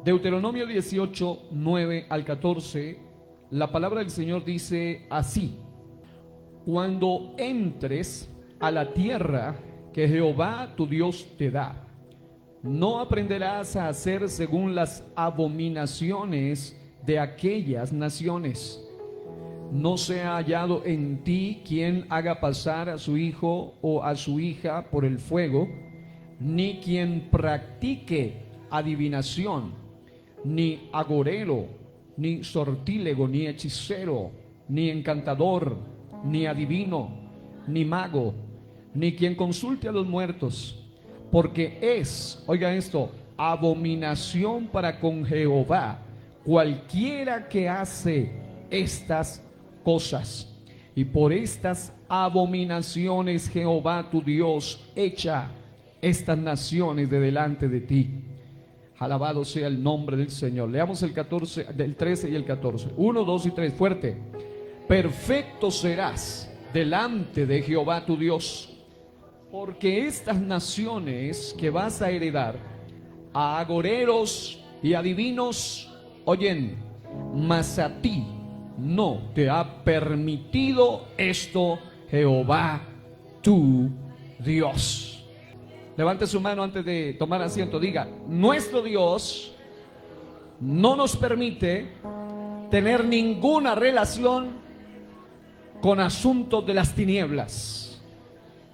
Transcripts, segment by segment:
Deuteronomio 18, 9 al 14, la palabra del Señor dice así: cuando entres a la tierra que Jehová tu Dios te da, no aprenderás a hacer según las abominaciones de aquellas naciones. No sea hallado en ti quien haga pasar a su hijo o a su hija por el fuego, ni quien practique adivinación, ni agorero, ni sortílego, ni hechicero, ni encantador, ni adivino, ni mago, ni quien consulte a los muertos, porque es, oiga esto, abominación para con Jehová cualquiera que hace estas cosas. Y por estas abominaciones Jehová tu Dios echa estas naciones de delante de ti. Alabado sea el nombre del Señor. Leamos el 14, del 13 y el 14. 1, 2 y 3, fuerte. Perfecto serás delante de Jehová tu Dios, porque estas naciones que vas a heredar, a agoreros y adivinos oyen, mas a ti no te ha permitido esto Jehová tu Dios. Levante su mano antes de tomar asiento. Diga: nuestro Dios no nos permite tener ninguna relación con asuntos de las tinieblas.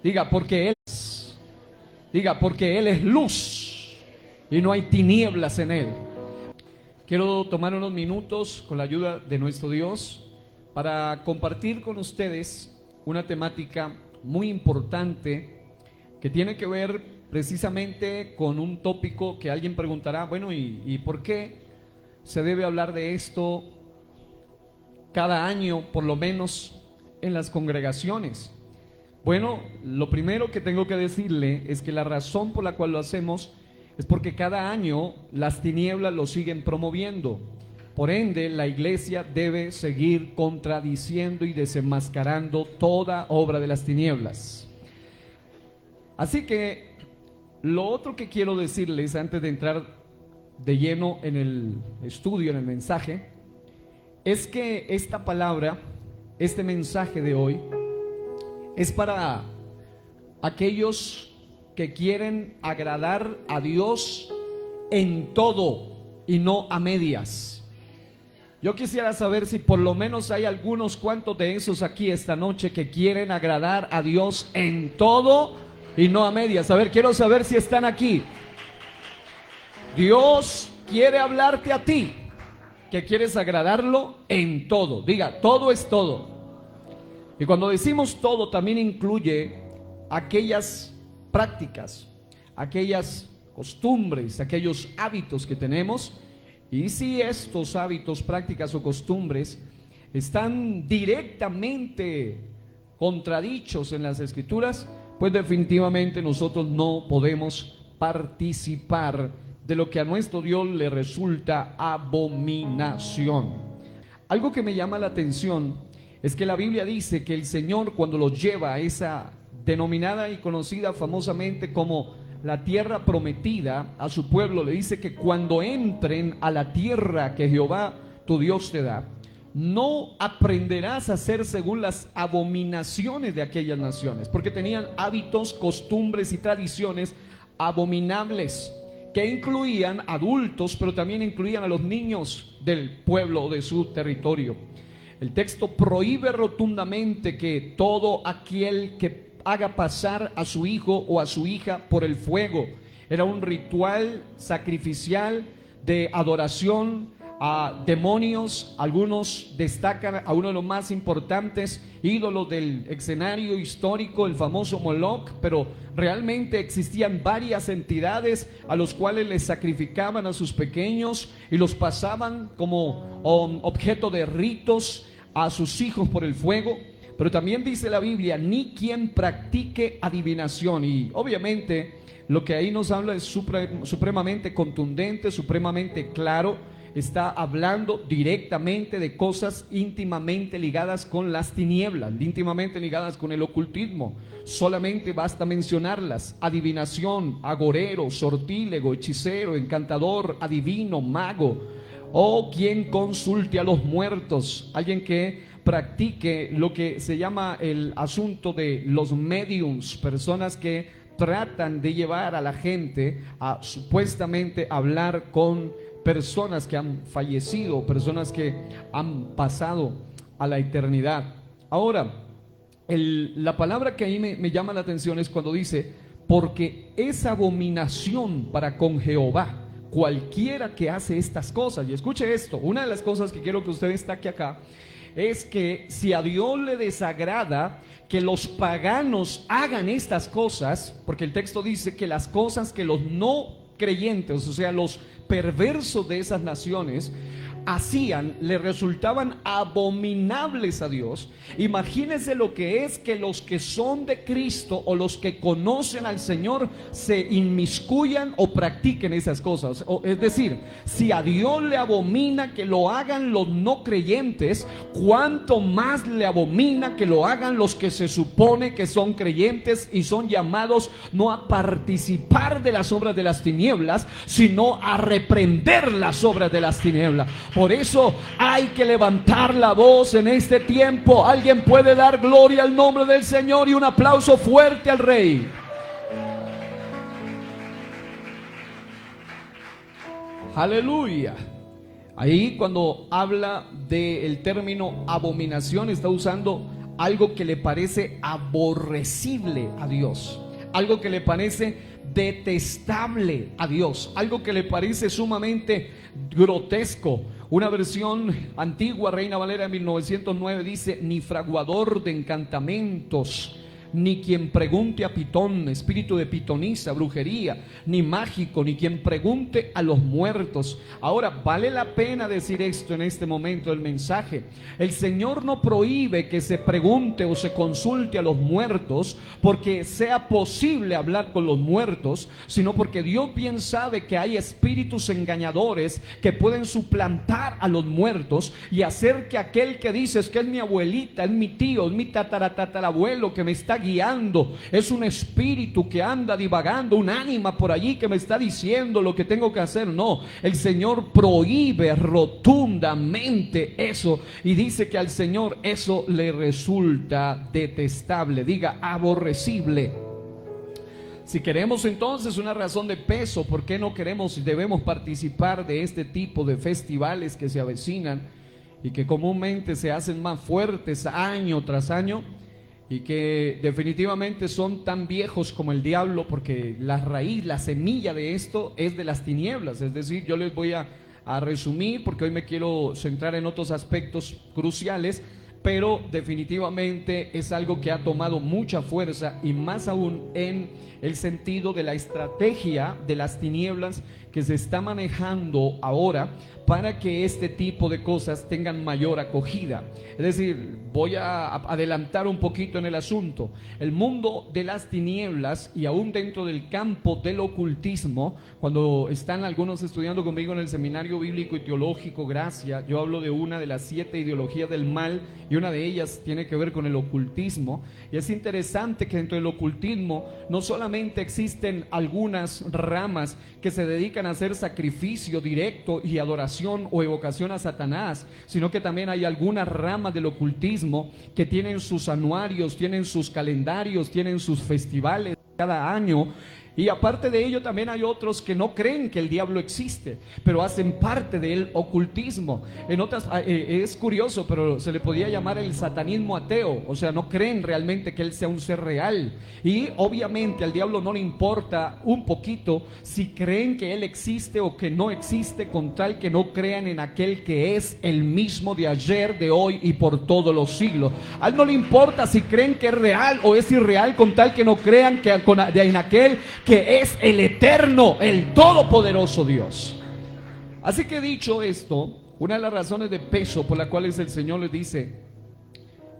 Diga: porque Él es luz y no hay tinieblas en Él. Quiero tomar unos minutos con la ayuda de nuestro Dios para compartir con ustedes una temática muy importante que tiene que ver precisamente con un tópico que alguien preguntará: bueno, ¿y por qué se debe hablar de esto cada año, por lo menos en las congregaciones? Bueno, lo primero que tengo que decirle es que la razón por la cual lo hacemos es porque cada año las tinieblas lo siguen promoviendo. Por ende, la iglesia debe seguir contradiciendo y desenmascarando toda obra de las tinieblas. Así que lo otro que quiero decirles antes de entrar de lleno en el estudio, en el mensaje, es que esta palabra, este mensaje de hoy, es para aquellos que quieren agradar a Dios en todo y no a medias. Yo quisiera saber si por lo menos hay algunos cuantos de esos aquí esta noche que quieren agradar a Dios en todo y no a medias. A ver, quiero saber si están aquí. Dios quiere hablarte a ti, que quieres agradarlo en todo. Diga: todo es todo. Y cuando decimos todo, también incluye aquellas prácticas, aquellas costumbres, aquellos hábitos que tenemos. Y si estos hábitos, prácticas o costumbres están directamente contradichos en las Escrituras, pues definitivamente nosotros no podemos participar de lo que a nuestro Dios le resulta abominación. Algo que me llama la atención es que la Biblia dice que el Señor, cuando los lleva a esa denominada y conocida famosamente como la tierra prometida, a su pueblo le dice que cuando entren a la tierra que Jehová tu Dios te da, no aprenderás a hacer según las abominaciones de aquellas naciones, porque tenían hábitos, costumbres y tradiciones abominables que incluían adultos, pero también incluían a los niños del pueblo o de su territorio. El texto prohíbe rotundamente que todo aquel que haga pasar a su hijo o a su hija por el fuego. Era un ritual sacrificial de adoración a demonios. Algunos destacan a uno de los más importantes ídolos del escenario histórico, el famoso Moloch, pero realmente existían varias entidades a los cuales les sacrificaban a sus pequeños y los pasaban como objeto de ritos a sus hijos por el fuego. Pero también dice la Biblia: ni quien practique adivinación. Y obviamente lo que ahí nos habla es supremamente contundente, supremamente claro. está hablando directamente de cosas íntimamente ligadas con las tinieblas, íntimamente ligadas con el ocultismo. Solamente basta mencionarlas: adivinación, agorero, sortílego, hechicero, encantador, adivino, mago, o quien consulte a los muertos, alguien que practique lo que se llama el asunto de los mediums, personas que tratan de llevar a la gente a supuestamente hablar con personas que han fallecido, personas que han pasado a la eternidad. Ahora, la palabra que ahí me llama la atención es cuando dice: porque es abominación para con Jehová cualquiera que hace estas cosas. Y escuche esto, una de las cosas que quiero que usted destaque acá es que si a Dios le desagrada que los paganos hagan estas cosas, porque el texto dice que las cosas que los no creyentes, o sea, los perversos de esas naciones hacían, le resultaban abominables a Dios. Imagínense lo que es que los que son de Cristo o los que conocen al Señor se inmiscuyan o practiquen esas cosas. Es decir, si a Dios le abomina que lo hagan los no creyentes, ¿cuánto más le abomina que lo hagan los que se supone que son creyentes y son llamados no a participar de las obras de las tinieblas, sino a reprender las obras de las tinieblas? Por eso hay que levantar la voz en este tiempo. Alguien puede dar gloria al nombre del Señor y un aplauso fuerte al Rey. Aleluya. Ahí cuando habla del término abominación, está usando algo que le parece aborrecible a Dios, algo que le parece detestable a Dios, algo que le parece sumamente grotesco. Una versión antigua, Reina Valera 1909, dice: ni fraguador de encantamentos, ni quien pregunte a Pitón, espíritu de pitonisa, brujería, ni mágico, ni quien pregunte a los muertos. Ahora, vale la pena decir esto en este momento del mensaje. El Señor no prohíbe que se pregunte o se consulte a los muertos porque sea posible hablar con los muertos, sino porque Dios bien sabe que hay espíritus engañadores que pueden suplantar a los muertos y hacer que aquel que dices que es mi abuelita, es mi tío, es mi tatarabuelo que me está guiando, es un espíritu que anda divagando, un ánima por allí que me está diciendo lo que tengo que hacer. No, el Señor prohíbe rotundamente eso y dice que al Señor eso le resulta detestable, diga aborrecible. Si queremos entonces una razón de peso, ¿por qué no queremos y debemos participar de este tipo de festivales que se avecinan y que comúnmente se hacen más fuertes año tras año? Y que definitivamente son tan viejos como el diablo, porque la raíz, la semilla de esto es de las tinieblas. Es decir, yo les voy a resumir, porque hoy me quiero centrar en otros aspectos cruciales, pero definitivamente es algo que ha tomado mucha fuerza y más aún en el sentido de la estrategia de las tinieblas que se está manejando ahora para que este tipo de cosas tengan mayor acogida. Es decir, voy a adelantar un poquito en el asunto. El mundo de las tinieblas y aún dentro del campo del ocultismo, cuando están algunos estudiando conmigo en el Seminario Bíblico y Teológico Gracia, yo hablo de una de las 7 ideologías del mal y una de ellas tiene que ver con el ocultismo. Y es interesante que dentro del ocultismo no solamente existen algunas ramas que se dedican a hacer sacrificio directo y adoración o evocación a Satanás, sino que también hay algunas ramas del ocultismo que tienen sus anuarios, tienen sus calendarios, tienen sus festivales cada año. Y aparte de ello también hay otros que no creen que el diablo existe, pero hacen parte del ocultismo. En otras, es curioso, pero se le podía llamar el satanismo ateo, o sea, no creen realmente que él sea un ser real. Y obviamente al diablo no le importa un poquito si creen que él existe o que no existe, con tal que no crean en aquel que es el mismo de ayer, de hoy y por todos los siglos. A él no le importa si creen que es real o es irreal, con tal que no crean que en aquel que es el eterno, el todopoderoso Dios. Así que dicho esto, una de las razones de peso por las cuales el Señor les dice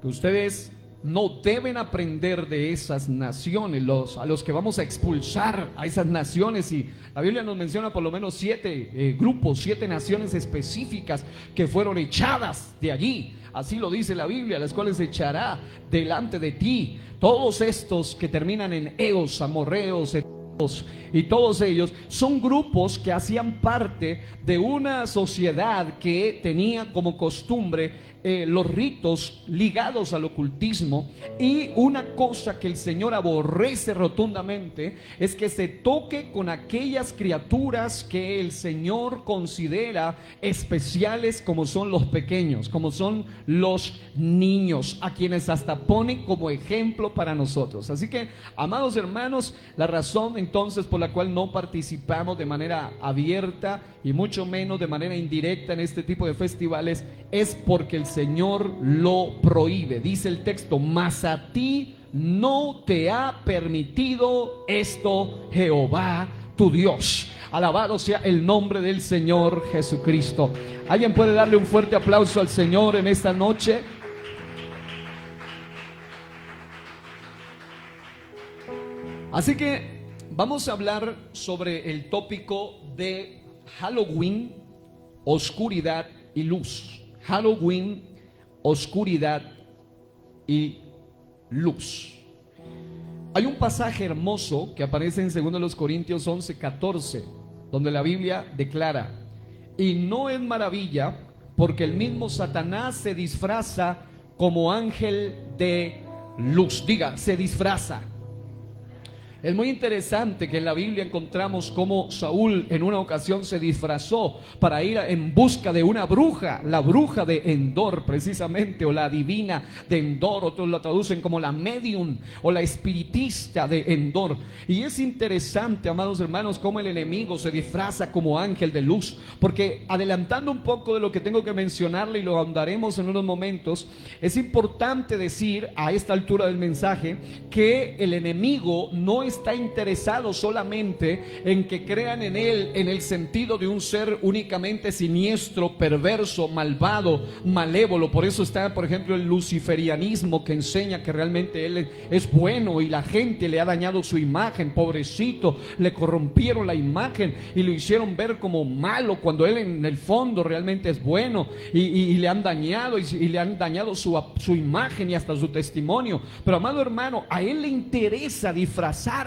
que ustedes no deben aprender de esas naciones, a los que vamos a expulsar a esas naciones. Y la Biblia nos menciona por lo menos 7 grupos, 7 naciones específicas que fueron echadas de allí. Así lo dice la Biblia, las cuales echará delante de ti. Todos estos que terminan en eos, amorreos, y todos ellos son grupos que hacían parte de una sociedad que tenía como costumbre los ritos ligados al ocultismo. Y una cosa que el Señor aborrece rotundamente es que se toque con aquellas criaturas que el Señor considera especiales, como son los pequeños, como son los niños, a quienes hasta pone como ejemplo para nosotros. Así que, amados hermanos, la razón entonces por la cual no participamos de manera abierta y mucho menos de manera indirecta en este tipo de festivales es porque el Señor lo prohíbe. Dice el texto: mas a ti no te ha permitido esto Jehová tu Dios. Alabado sea el nombre del Señor Jesucristo. ¿Alguien puede darle un fuerte aplauso al Señor en esta noche? Así que vamos a hablar sobre el tópico de Halloween, oscuridad y luz. Halloween, oscuridad y luz. Hay un pasaje hermoso que aparece en 2 Corintios 11:14, donde la Biblia declara: y no es maravilla, porque el mismo Satanás se disfraza como ángel de luz. Diga, se disfraza. Es muy interesante que en la Biblia encontramos cómo Saúl en una ocasión se disfrazó para ir en busca de una bruja, la bruja de Endor precisamente, o la divina de Endor. Otros lo traducen como la medium o la espiritista de Endor. Y es interesante, amados hermanos, cómo el enemigo se disfraza como ángel de luz, porque adelantando un poco de lo que tengo que mencionarle, y lo ahondaremos en unos momentos, es importante decir a esta altura del mensaje que el enemigo no está interesado solamente en que crean en él en el sentido de un ser únicamente siniestro, perverso, malvado, malévolo. Por eso está, por ejemplo, el luciferianismo, que enseña que realmente él es bueno y la gente le ha dañado su imagen. Pobrecito, le corrompieron la imagen y lo hicieron ver como malo, cuando él en el fondo realmente es bueno, y le han dañado y le han dañado su imagen y hasta su testimonio. Pero, amado hermano, a él le interesa disfrazar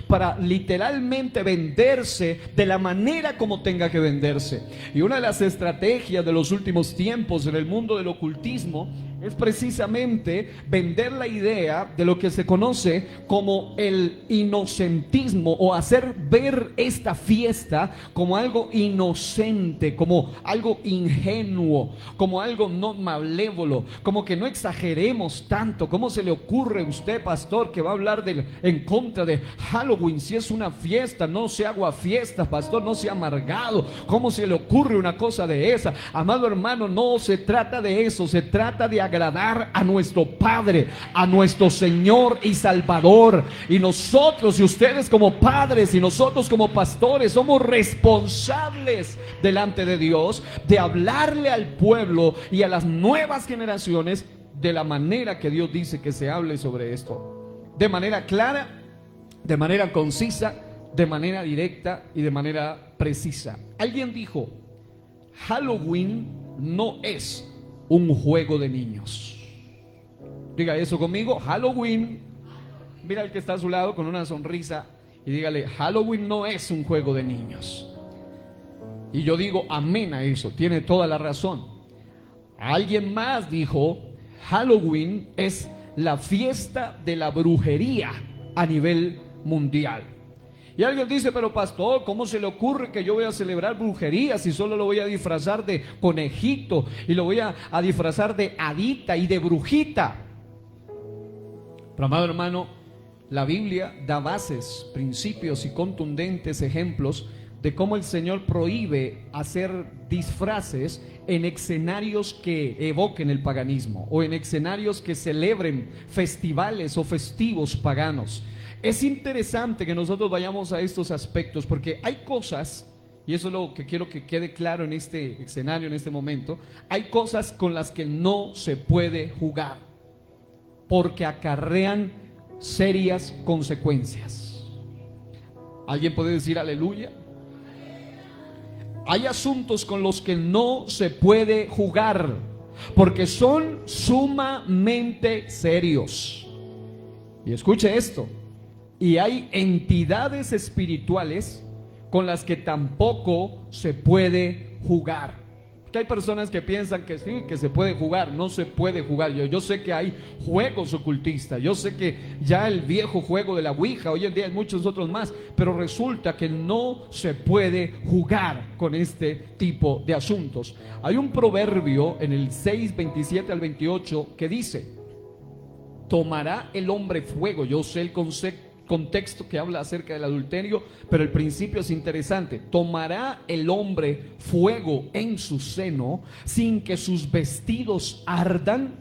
para literalmente venderse de la manera como tenga que venderse. Y una de las estrategias de los últimos tiempos en el mundo del ocultismo es precisamente vender la idea de lo que se conoce como el inocentismo, o hacer ver esta fiesta como algo inocente, como algo ingenuo, como algo no malévolo, como que no exageremos tanto. ¿Cómo se le ocurre a usted, pastor, que va a hablar en contra de Halloween? Si es una fiesta, no sea aguafiestas, pastor, no sea amargado. ¿Cómo se le ocurre una cosa de esa? Amado hermano, no se trata de eso, se trata de agradar a nuestro Padre, a nuestro Señor y Salvador. Y nosotros y ustedes como padres y nosotros como pastores somos responsables delante de Dios de hablarle al pueblo y a las nuevas generaciones de la manera que Dios dice que se hable sobre esto, de manera clara, de manera concisa, de manera directa y de manera precisa. Alguien dijo: Halloween no es un juego de niños. Diga eso conmigo: Halloween. Mira al que está a su lado con una sonrisa y dígale: Halloween no es un juego de niños. Y yo digo amén a eso, tiene toda la razón. Alguien más dijo: Halloween es la fiesta de la brujería a nivel mundial. Y alguien dice: pero pastor, ¿cómo se le ocurre que yo voy a celebrar brujería si solo lo voy a disfrazar de conejito y lo voy a disfrazar de hadita y de brujita? Pero, amado hermano, la Biblia da bases, principios y contundentes ejemplos de cómo el Señor prohíbe hacer disfraces en escenarios que evoquen el paganismo, o en escenarios que celebren festivales o festivos paganos. Es interesante que nosotros vayamos a estos aspectos, porque hay cosas, y eso es lo que quiero que quede claro en este escenario, en este momento, hay cosas con las que no se puede jugar. porque acarrean serias consecuencias. ¿Alguien puede decir aleluya? Hay asuntos con los que no se puede jugar, porque son sumamente serios. Y escuche esto, y hay entidades espirituales con las que tampoco se puede jugar. Que hay personas que piensan que sí, que se puede jugar. No se puede jugar. Yo sé que hay juegos ocultistas, yo sé que ya el viejo juego de la Ouija, hoy en día hay muchos otros más, pero resulta que no se puede jugar con este tipo de asuntos. Hay un proverbio en el 6, 27 al 28 que dice: tomará el hombre fuego. Yo sé el contexto que habla acerca del adulterio, pero el principio es interesante. Tomará el hombre fuego en su seno sin que sus vestidos ardan.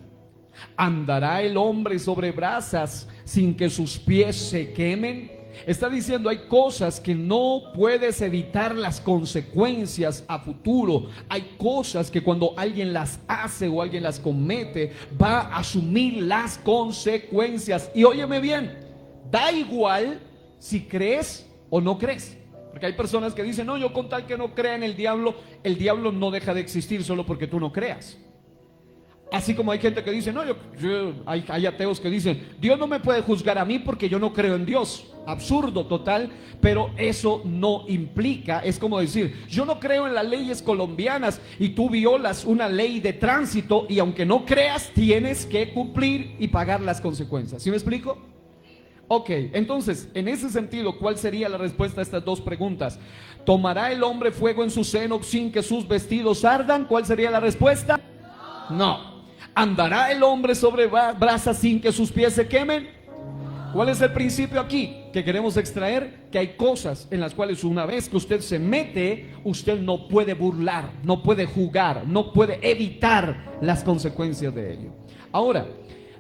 Andará el hombre sobre brasas sin que sus pies se quemen. Está diciendo, hay cosas que no puedes evitar las consecuencias a futuro. Hay cosas que cuando alguien las hace o alguien las comete, va a asumir las consecuencias. Y óyeme bien, da igual si crees o no crees. Porque hay personas que dicen, no, yo con tal que no crea en el diablo no deja de existir solo porque tú no creas. Así como hay gente que dice, no, hay ateos que dicen, Dios no me puede juzgar a mí porque yo no creo en Dios. Absurdo total, pero eso no implica, es como decir, yo no creo en las leyes colombianas y tú violas una ley de tránsito y aunque no creas, tienes que cumplir y pagar las consecuencias. ¿Sí me explico? Ok, entonces, en ese sentido, ¿cuál sería la respuesta a estas dos preguntas? ¿Tomará el hombre fuego en su seno sin que sus vestidos ardan? ¿Cuál sería la respuesta? No. ¿Andará el hombre sobre brasas sin que sus pies se quemen? ¿Cuál es el principio aquí que queremos extraer? Que hay cosas en las cuales una vez que usted se mete, usted no puede burlar, no puede jugar, no puede evitar las consecuencias de ello. Ahora,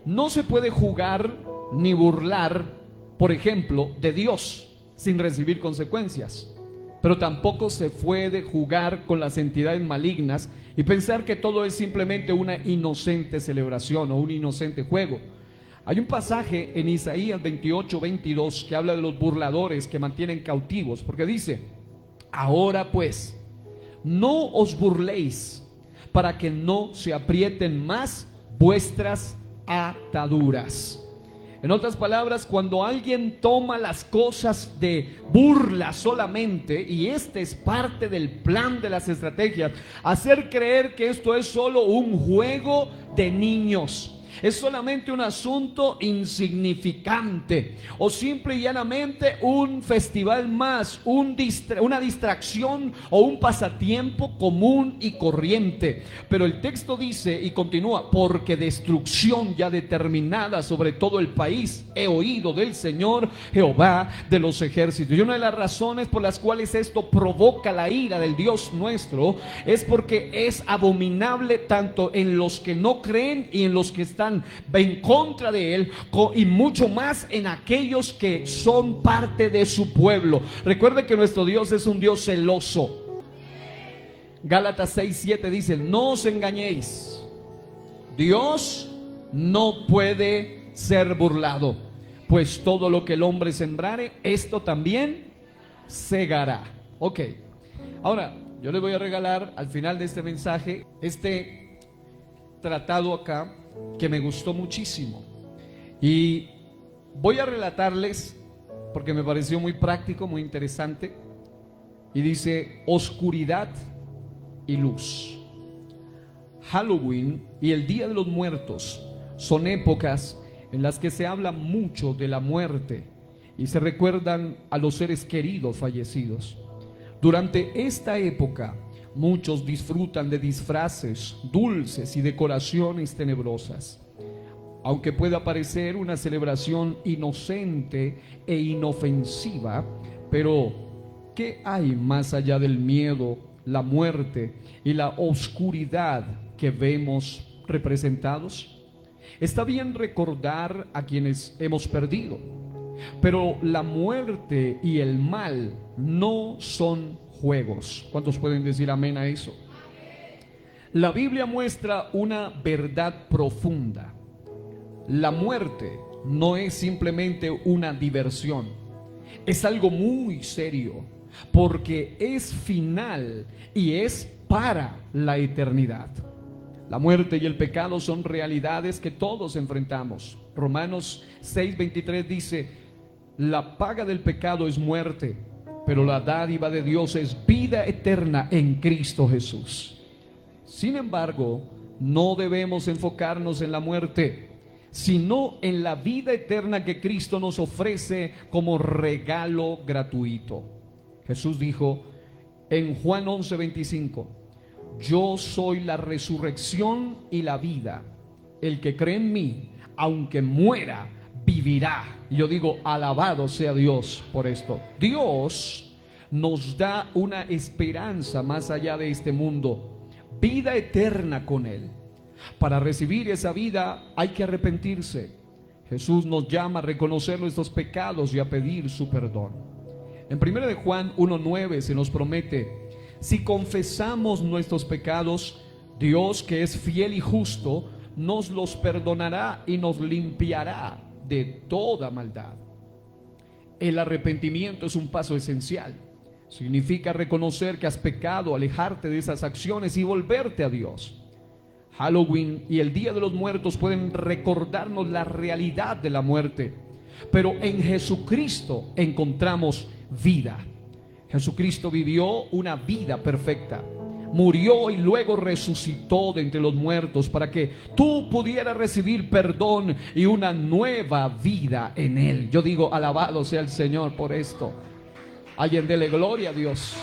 no se puede jugar ni burlar, por ejemplo, de Dios sin recibir consecuencias. Pero tampoco se puede jugar con las entidades malignas y pensar que todo es simplemente una inocente celebración o un inocente juego. Hay un pasaje en Isaías 28, 22 que habla de los burladores que mantienen cautivos, porque dice, ahora pues, no os burléis para que no se aprieten más vuestras ataduras. En otras palabras, cuando alguien toma las cosas de burla solamente, y este es parte del plan de las estrategias, hacer creer que esto es solo un juego de niños, es solamente un asunto insignificante o simple y llanamente un festival más, una distracción o un pasatiempo común y corriente. Pero el texto dice y continúa, porque destrucción ya determinada sobre todo el país he oído del Señor Jehová de los ejércitos. Y una de las razones por las cuales esto provoca la ira del Dios nuestro es porque es abominable tanto en los que no creen y en los que están en contra de él, y mucho más en aquellos que son parte de su pueblo. Recuerde que nuestro Dios es un Dios celoso. Gálatas 6, 7 dice, no os engañéis, Dios no puede ser burlado, pues todo lo que el hombre sembrare, esto también segará. Ok, ahora yo les voy a regalar al final de este mensaje este tratado acá que me gustó muchísimo, y voy a relatarles porque me pareció muy práctico, muy interesante. Y dice, oscuridad y luz. Halloween y el Día de los Muertos son épocas en las que se habla mucho de la muerte y se recuerdan a los seres queridos fallecidos. Durante esta época muchos disfrutan de disfraces dulces y decoraciones tenebrosas. Aunque pueda parecer una celebración inocente e inofensiva, pero ¿qué hay más allá del miedo, la muerte y la oscuridad que vemos representados? Está bien recordar a quienes hemos perdido, pero la muerte y el mal no son juegos. ¿Cuántos pueden decir amén a eso? La Biblia muestra una verdad profunda. la muerte no es simplemente una diversión, es algo muy serio, porque es final y es para la eternidad. La muerte y el pecado son realidades que todos enfrentamos. Romanos 6:23 dice: la paga del pecado es muerte, pero la dádiva de Dios es vida eterna en Cristo Jesús. Sin embargo, no debemos enfocarnos en la muerte, sino en la vida eterna que Cristo nos ofrece como regalo gratuito. Jesús dijo en Juan 11:25: yo soy la resurrección y la vida. El que cree en mí, aunque muera, vivirá. Y yo digo, alabado sea Dios por esto. Dios nos da una esperanza más allá de este mundo, vida eterna con Él. Para recibir esa vida hay que arrepentirse. Jesús nos llama a reconocer nuestros pecados y a pedir su perdón. En 1 de Juan 1:9 se nos promete: si confesamos nuestros pecados, Dios, que es fiel y justo, nos los perdonará y nos limpiará de toda maldad. El arrepentimiento es un paso esencial. Significa reconocer que has pecado, alejarte de esas acciones y volverte a Dios. Halloween y el Día de los Muertos pueden recordarnos la realidad de la muerte, pero en Jesucristo encontramos vida. Jesucristo vivió una vida perfecta, murió y luego resucitó de entre los muertos para que tú pudieras recibir perdón y una nueva vida en Él. Yo digo, alabado sea el Señor por esto. Alguien dele gloria a Dios.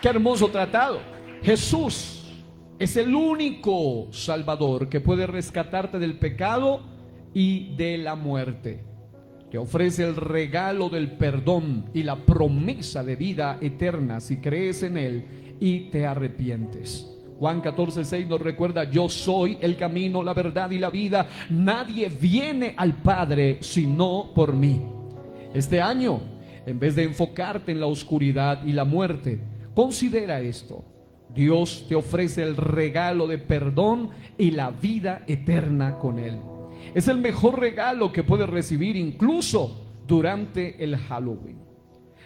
Qué hermoso tratado. Jesús es el único Salvador que puede rescatarte del pecado y de la muerte. Te ofrece el regalo del perdón y la promesa de vida eterna si crees en Él y te arrepientes. Juan 14:6 nos recuerda: yo soy el camino, la verdad y la vida. Nadie viene al Padre sino por mí. Este año, en vez de enfocarte en la oscuridad y la muerte, considera esto: Dios te ofrece el regalo de perdón y la vida eterna con Él. Es el mejor regalo que puedes recibir, incluso durante el Halloween.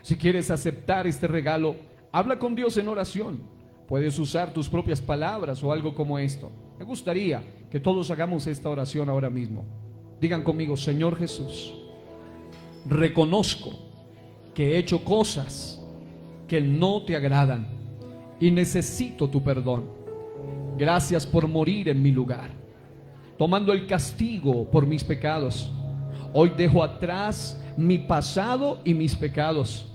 Si quieres aceptar este regalo, habla con Dios en oración. Puedes usar tus propias palabras o algo como esto. Me gustaría que todos hagamos esta oración ahora mismo. Digan conmigo: Señor Jesús, reconozco que he hecho cosas que no te agradan y necesito tu perdón. Gracias por morir en mi lugar, tomando el castigo por mis pecados. Hoy dejo atrás mi pasado y mis pecados.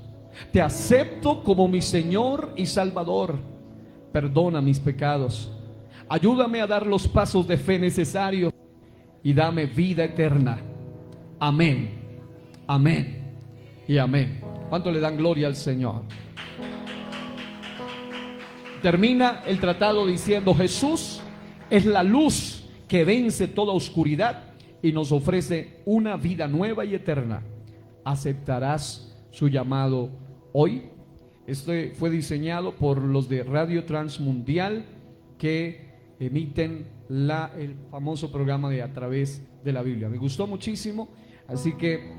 Te acepto como mi Señor y Salvador. Perdona mis pecados. Ayúdame a dar los pasos de fe necesarios y dame vida eterna. Amén, amén y amén. ¿Cuánto le dan gloria al Señor? Termina el tratado diciendo: Jesús es la luz que vence toda oscuridad y nos ofrece una vida nueva y eterna. ¿Aceptarás su llamado hoy? Este fue diseñado por los de Radio Transmundial, que emiten el famoso programa de A Través de la Biblia. Me gustó muchísimo, así que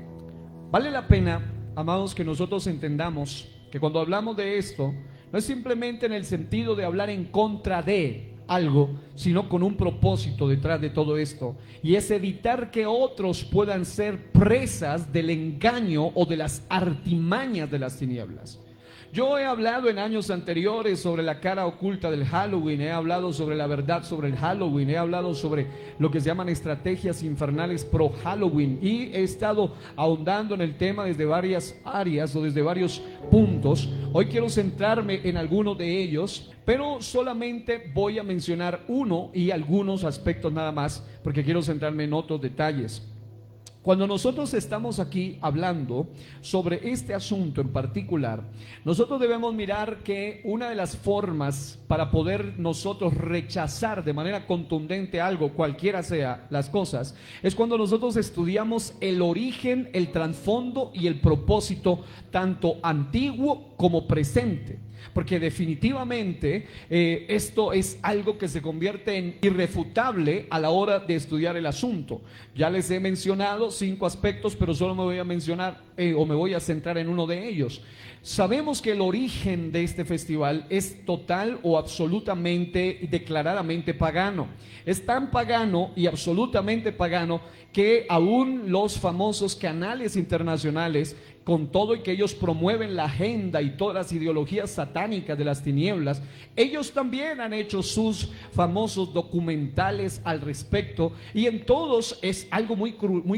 vale la pena, amados, que nosotros entendamos que cuando hablamos de esto, no es simplemente en el sentido de hablar en contra de algo, sino con un propósito detrás de todo esto, y es evitar que otros puedan ser presas del engaño o de las artimañas de las tinieblas. Yo he hablado en años anteriores sobre la cara oculta del Halloween, he hablado sobre la verdad sobre el Halloween, he hablado sobre lo que se llaman estrategias infernales pro Halloween, y he estado ahondando en el tema desde varias áreas o desde varios puntos. Hoy quiero centrarme en algunos de ellos, pero solamente voy a mencionar uno y algunos aspectos nada más, porque quiero centrarme en otros detalles. Cuando nosotros estamos aquí hablando sobre este asunto en particular, nosotros debemos mirar que una de las formas para poder nosotros rechazar de manera contundente algo, cualquiera sea las cosas, es cuando nosotros estudiamos el origen, el trasfondo y el propósito tanto antiguo como presente. Porque definitivamente esto es algo que se convierte en irrefutable a la hora de estudiar el asunto. Ya les he mencionado 5 aspectos, pero solo me voy a mencionar o me voy a centrar en uno de ellos. Sabemos que el origen de este festival es total o absolutamente y declaradamente pagano. Es tan pagano y absolutamente pagano que aún los famosos canales internacionales, con todo y que ellos promueven la agenda y todas las ideologías satánicas de las tinieblas, ellos también han hecho sus famosos documentales al respecto, y en todos es algo muy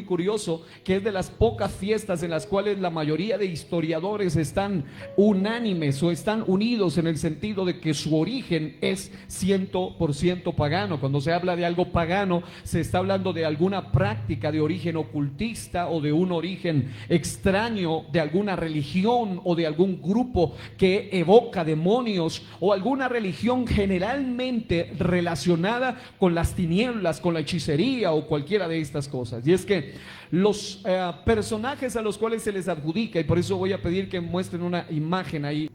curioso, que es de las pocas fiestas en las cuales la mayoría de historiadores están unánimes o están unidos en el sentido de que su origen es 100% pagano. Cuando se habla de algo pagano, se está hablando de alguna práctica de origen ocultista o de un origen extraño de alguna religión o de algún grupo que evoca demonios, o alguna religión generalmente relacionada con las tinieblas, con la hechicería o cualquiera de estas cosas. Y es que los personajes a los cuales se les adjudica, y por eso voy a pedir que muestren una imagen ahí.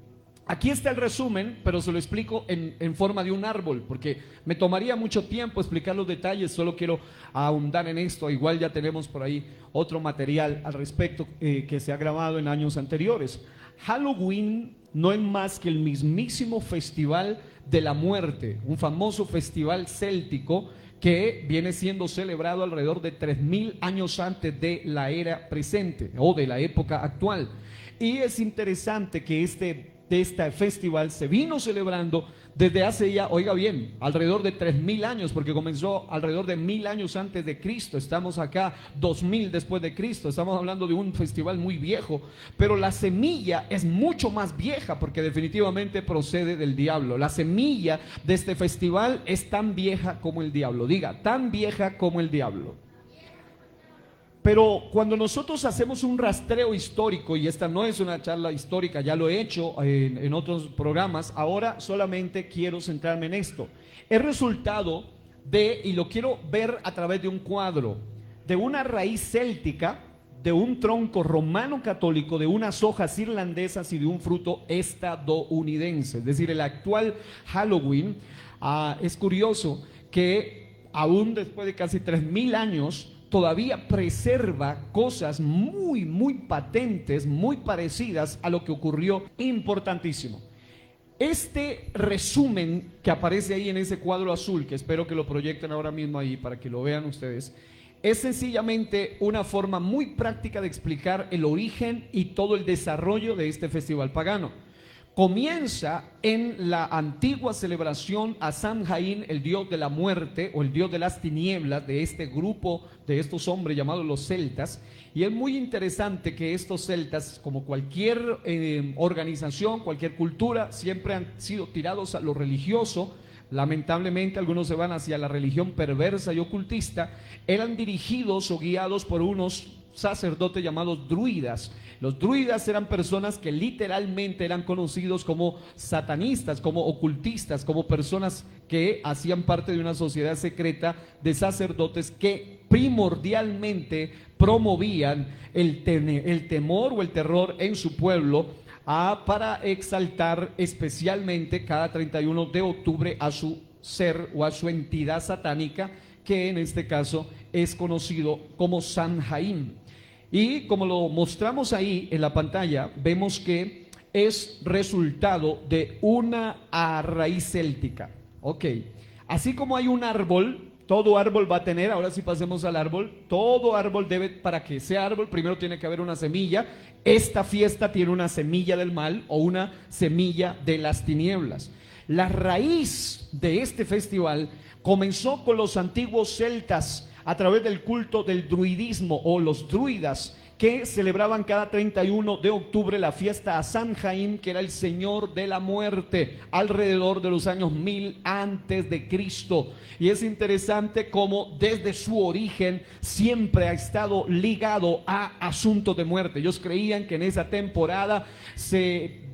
Aquí está el resumen, pero se lo explico en forma de un árbol, porque me tomaría mucho tiempo explicar los detalles. Solo quiero ahondar en esto. Igual ya tenemos por ahí otro material al respecto que se ha grabado en años anteriores. Halloween no es más que el mismísimo festival de la muerte, un famoso festival céltico que viene siendo celebrado alrededor de 3000 años antes de la era presente o de la época actual. Y es interesante que este festival se vino celebrando desde hace ya, oiga bien, alrededor de 3000 años, porque comenzó alrededor de 1000 años antes de Cristo. Estamos acá 2000 después de Cristo. Estamos hablando de un festival muy viejo, pero la semilla es mucho más vieja, porque definitivamente procede del diablo. La semilla de este festival es tan vieja como el diablo. Diga, tan vieja como el diablo. Pero cuando nosotros hacemos un rastreo histórico, y esta no es una charla histórica, ya lo he hecho en otros programas, ahora solamente quiero centrarme en esto. Es resultado de, y lo quiero ver a través de un cuadro, de una raíz céltica, de un tronco romano católico, de unas hojas irlandesas y de un fruto estadounidense. Es decir, el actual Halloween, es curioso que aún después de casi 3000 años, todavía preserva cosas muy patentes, muy parecidas a lo que ocurrió. Importantísimo. Este resumen que aparece ahí en ese cuadro azul, que espero que lo proyecten ahora mismo ahí para que lo vean ustedes, es sencillamente una forma muy práctica de explicar el origen y todo el desarrollo de este festival pagano. Comienza en la antigua celebración a Samhain, el dios de la muerte o el dios de las tinieblas, de este grupo de estos hombres llamados los celtas. Y es muy interesante que estos celtas, como cualquier organización, cualquier cultura, siempre han sido tirados a lo religioso. Lamentablemente algunos se van hacia la religión perversa y ocultista. Eran dirigidos o guiados por unos sacerdotes llamados druidas. Los druidas eran personas que literalmente eran conocidos como satanistas, como ocultistas, como personas que hacían parte de una sociedad secreta de sacerdotes que primordialmente promovían el temor o el terror en su pueblo, para exaltar especialmente cada 31 de octubre a su ser o a su entidad satánica, que en este caso es conocido como Samhain. Y como lo mostramos ahí en la pantalla, vemos que es resultado de una raíz céltica. Ok, así como hay un árbol, todo árbol va a tener, ahora sí pasemos al árbol, todo árbol debe, para que sea árbol, primero tiene que haber una semilla. Esta fiesta tiene una semilla del mal o una semilla de las tinieblas. La raíz de este festival comenzó con los antiguos celtas, a través del culto del druidismo o los druidas, que celebraban cada 31 de octubre la fiesta a Samhain, que era el señor de la muerte, alrededor de los años 1000 antes de Cristo. Y es interesante cómo desde su origen siempre ha estado ligado a asuntos de muerte. Ellos creían que en esa temporada se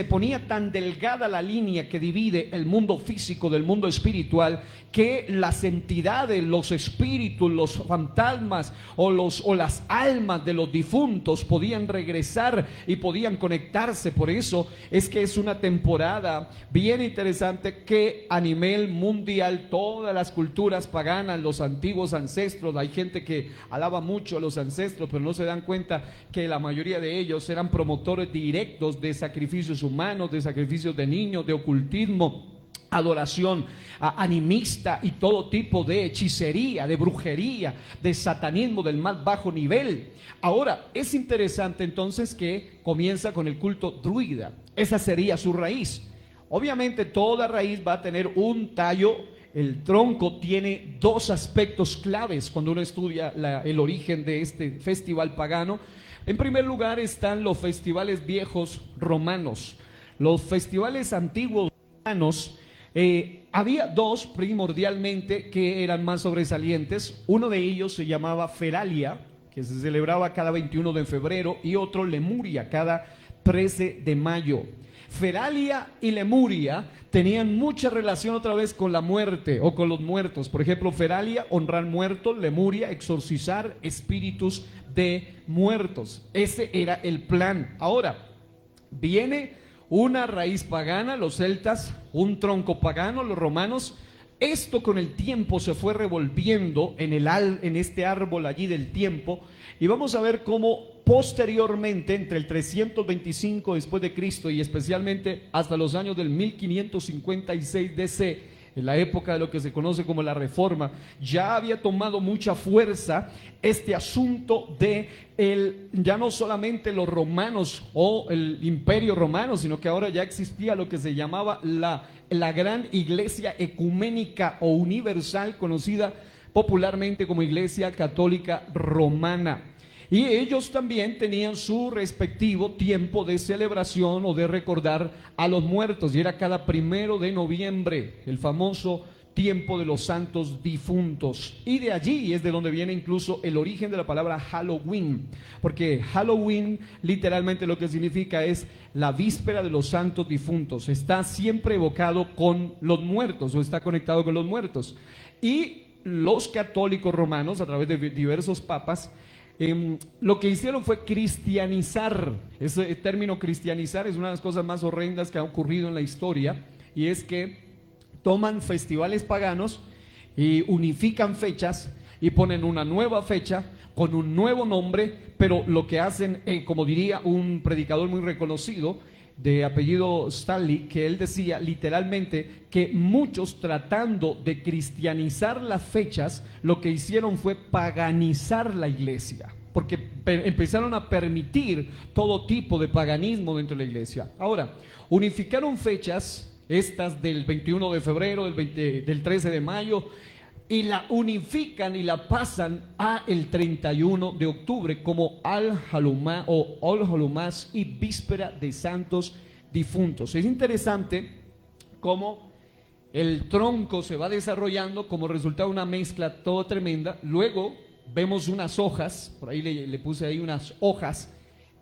ponía tan delgada la línea que divide el mundo físico del mundo espiritual, que las entidades, los espíritus, los fantasmas o las almas de los difuntos podían regresar y podían conectarse. Por eso es que es una temporada bien interesante que a nivel mundial todas las culturas paganas, los antiguos ancestros, hay gente que alaba mucho a los ancestros, pero no se dan cuenta que la mayoría de ellos eran promotores directos de sacrificios humanos, de sacrificios de niños, de ocultismo, adoración animista y todo tipo de hechicería, de brujería, de satanismo del más bajo nivel. Ahora, es interesante entonces que comienza con el culto druida. Esa sería su raíz. Obviamente toda raíz va a tener un tallo. El tronco tiene dos aspectos claves cuando uno estudia el origen de este festival pagano. En primer lugar están los festivales viejos romanos. Los festivales antiguos romanos, había dos primordialmente que eran más sobresalientes. Uno de ellos se llamaba Feralia, que se celebraba cada 21 de febrero, y otro Lemuria, cada 13 de mayo. Feralia y Lemuria tenían mucha relación otra vez con la muerte o con los muertos. Por ejemplo, Feralia, honrar muertos; Lemuria, exorcizar espíritus de muertos. Ese era el plan. Ahora, viene una raíz pagana, los celtas, un tronco pagano, los romanos. Esto con el tiempo se fue revolviendo en este árbol allí del tiempo, y vamos a ver cómo posteriormente, entre el 325 después de Cristo y especialmente hasta los años del 1556 DC, en la época de lo que se conoce como la Reforma, ya había tomado mucha fuerza este asunto de ya no solamente los romanos o el imperio romano, sino que ahora ya existía lo que se llamaba la gran iglesia ecuménica o universal, conocida popularmente como Iglesia Católica Romana. Y ellos también tenían su respectivo tiempo de celebración o de recordar a los muertos, y era cada 1 de noviembre, el famoso tiempo de los santos difuntos. Y de allí es de donde viene incluso el origen de la palabra Halloween, porque Halloween literalmente lo que significa es la víspera de los santos difuntos. Está siempre evocado con los muertos, o está conectado con los muertos. Y los católicos romanos, a través de diversos papas, lo que hicieron fue cristianizar. Ese término cristianizar es una de las cosas más horrendas que ha ocurrido en la historia, y es que toman festivales paganos y unifican fechas y ponen una nueva fecha con un nuevo nombre, pero lo que hacen, como diría un predicador muy reconocido de apellido Stanley, que él decía literalmente que muchos, tratando de cristianizar las fechas, lo que hicieron fue paganizar la iglesia, porque empezaron a permitir todo tipo de paganismo dentro de la iglesia. Ahora, unificaron fechas, estas del 21 de febrero, del 13 de mayo, y la unifican y la pasan a el 31 de octubre como Al-Halumá o Ol-Halumás y víspera de santos difuntos. Es interesante cómo el tronco se va desarrollando como resultado de una mezcla toda tremenda. Luego vemos unas hojas, por ahí le puse ahí unas hojas.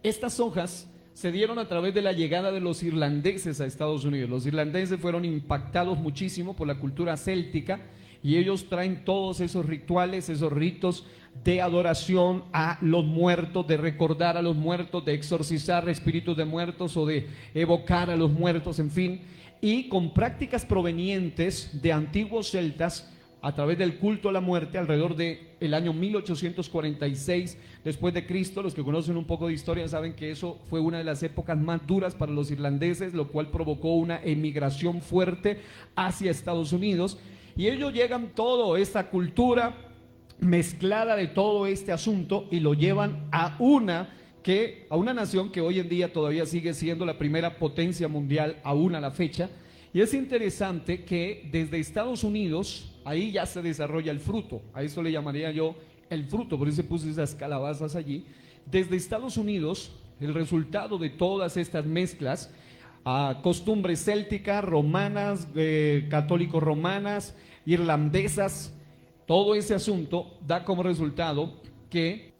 Estas hojas se dieron a través de la llegada de los irlandeses a Estados Unidos. Los irlandeses fueron impactados muchísimo por la cultura céltica, y ellos traen todos esos rituales, esos ritos de adoración a los muertos, de recordar a los muertos, de exorcizar espíritus de muertos o de evocar a los muertos, en fin, y con prácticas provenientes de antiguos celtas a través del culto a la muerte alrededor del año 1846 después de Cristo. Los que conocen un poco de historia saben que eso fue una de las épocas más duras para los irlandeses, lo cual provocó una emigración fuerte hacia Estados Unidos. Y ellos llegan toda esta cultura mezclada de todo este asunto y lo llevan a una nación que hoy en día todavía sigue siendo la primera potencia mundial, aún a la fecha. Y es interesante que desde Estados Unidos, ahí ya se desarrolla el fruto. A eso le llamaría yo el fruto, por eso puse esas calabazas allí. Desde Estados Unidos, el resultado de todas estas mezclas, costumbres célticas, romanas, católico-romanas, irlandesas, todo ese asunto da como resultado que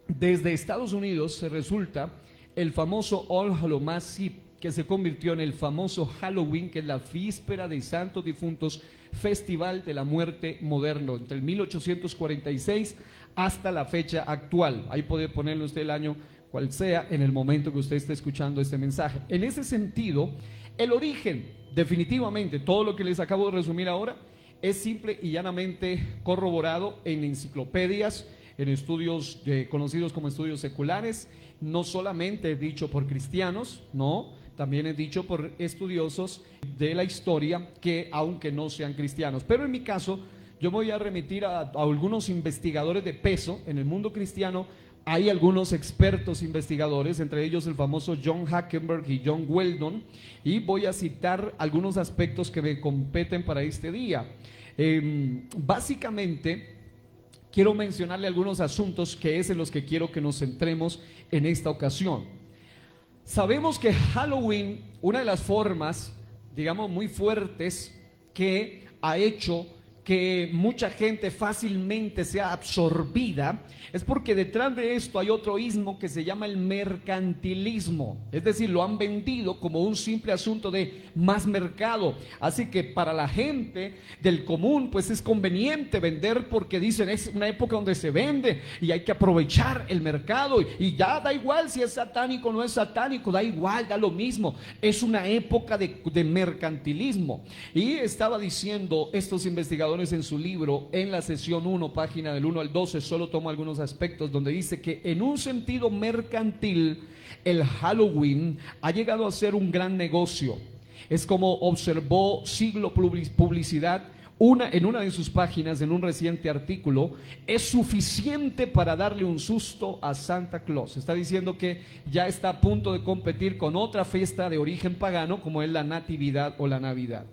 desde Estados Unidos se resulta el famoso All Hallows Eve, que se convirtió en el famoso Halloween, que es la víspera de santos difuntos, festival de la muerte moderno, entre el 1846 hasta la fecha actual. Ahí puede ponerle usted el año cual sea en el momento que usted esté escuchando este mensaje. En ese sentido, el origen, definitivamente, todo lo que les acabo de resumir ahora, es simple y llanamente corroborado en enciclopedias, en estudios conocidos como estudios seculares, no solamente dicho por cristianos, no, también es dicho por estudiosos de la historia que aunque no sean cristianos. Pero en mi caso, yo me voy a remitir a algunos investigadores de peso en el mundo cristiano. Hay algunos expertos investigadores, entre ellos el famoso John Hackenberg y John Weldon, y voy a citar algunos aspectos que me competen para este día. Básicamente, quiero mencionarle algunos asuntos que es en los que quiero que nos centremos en esta ocasión. Sabemos que Halloween, una de las formas, digamos, muy fuertes que ha hecho que mucha gente fácilmente sea absorbida, es porque detrás de esto hay otro ismo que se llama el mercantilismo. Es decir, lo han vendido como un simple asunto de más mercado. Así que para la gente del común, pues es conveniente vender porque dicen es una época donde se vende y hay que aprovechar el mercado. Y ya da igual si es satánico o no es satánico, da igual, da lo mismo. Es una época de mercantilismo. Y estaba diciendo estos investigadores en su libro, en la sesión 1, página del 1 al 12, solo tomo algunos aspectos donde dice que en un sentido mercantil el Halloween ha llegado a ser un gran negocio. Es como observó Siglo Publicidad en una de sus páginas, en un reciente artículo. Es suficiente para darle un susto a Santa Claus. Está diciendo que ya está a punto de competir con otra fiesta de origen pagano como es la Natividad o la Navidad.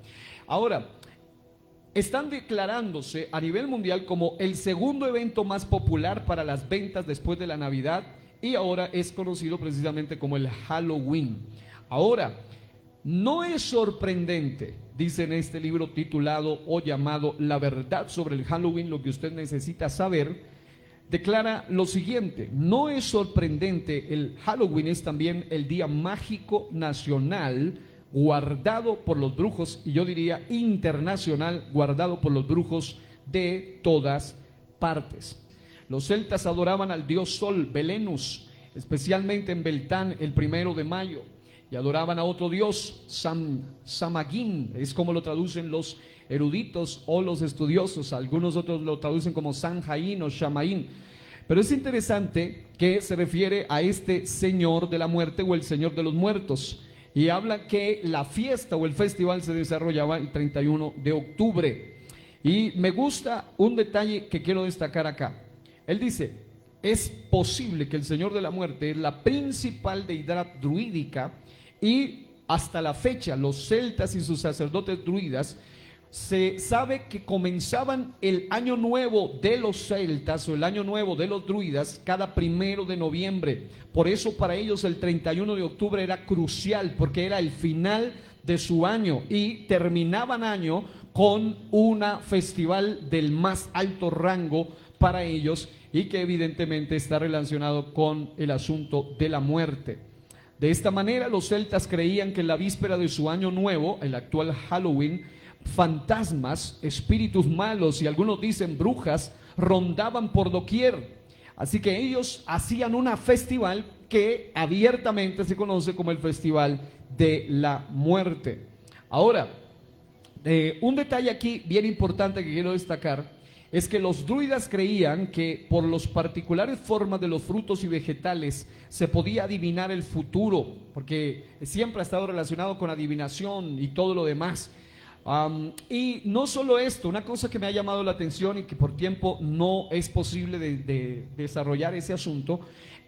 Ahora, están declarándose a nivel mundial como el segundo evento más popular para las ventas después de la Navidad, y ahora es conocido precisamente como el Halloween. Ahora, no es sorprendente, dice en este libro titulado o llamado La verdad sobre el Halloween, lo que usted necesita saber, declara lo siguiente: no es sorprendente, el Halloween es también el día mágico nacional guardado por los brujos, y yo diría internacional, guardado por los brujos de todas partes. Los celtas adoraban al dios Sol, Belenus, especialmente en Beltán el 1 de mayo, y adoraban a otro dios, Samhain, es como lo traducen los eruditos o los estudiosos. Algunos otros lo traducen como Sanjain o Shamaín. Pero es interesante que se refiere a este señor de la muerte o el señor de los muertos. Y habla que la fiesta o el festival se desarrollaba el 31 de octubre. Y me gusta un detalle que quiero destacar acá. Él dice, es posible que el Señor de la Muerte es la principal deidad druídica, y hasta la fecha los celtas y sus sacerdotes druidas se sabe que comenzaban el año nuevo de los celtas o el año nuevo de los druidas cada 1 de noviembre. Por eso para ellos el 31 de octubre era crucial, porque era el final de su año y terminaban año con una festival del más alto rango para ellos, y que evidentemente está relacionado con el asunto de la muerte. De esta manera los celtas creían que en la víspera de su año nuevo, el actual Halloween, fantasmas, espíritus malos y algunos dicen brujas rondaban por doquier. Así que ellos hacían una festival que abiertamente se conoce como el Festival de la Muerte. Ahora, un detalle aquí bien importante que quiero destacar es que los druidas creían que por las particulares formas de los frutos y vegetales se podía adivinar el futuro, porque siempre ha estado relacionado con adivinación y todo lo demás. Y no solo esto, una cosa que me ha llamado la atención y que por tiempo no es posible de desarrollar ese asunto,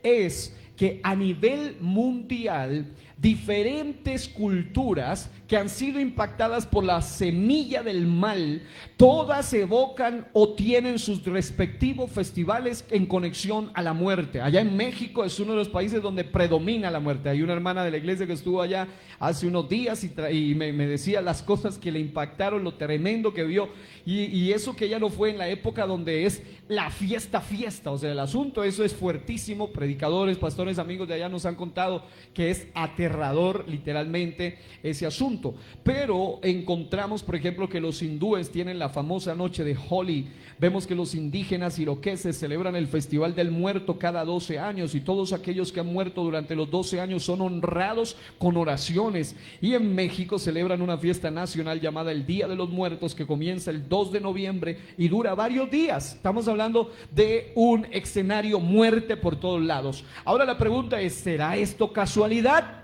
es que a nivel mundial diferentes culturas que han sido impactadas por la semilla del mal, todas evocan o tienen sus respectivos festivales en conexión a la muerte. Allá en México es uno de los países donde predomina la muerte. Hay una hermana de la iglesia que estuvo allá hace unos días y me decía las cosas que le impactaron, lo tremendo que vio, y eso que ella no fue en la época donde es la fiesta, o sea, el asunto, eso es fuertísimo. Predicadores, pastores, amigos de allá nos han contado que es aterrador aterrador literalmente ese asunto. Pero encontramos, por ejemplo, que los hindúes tienen la famosa noche de Holi. Vemos que los indígenas iroqueses celebran el Festival del Muerto cada 12 años y todos aquellos que han muerto durante los 12 años son honrados con oraciones. Y en México celebran una fiesta nacional llamada el Día de los Muertos, que comienza el 2 de noviembre y dura varios días. Estamos hablando de un escenario muerte por todos lados. Ahora la pregunta es, ¿será esto casualidad?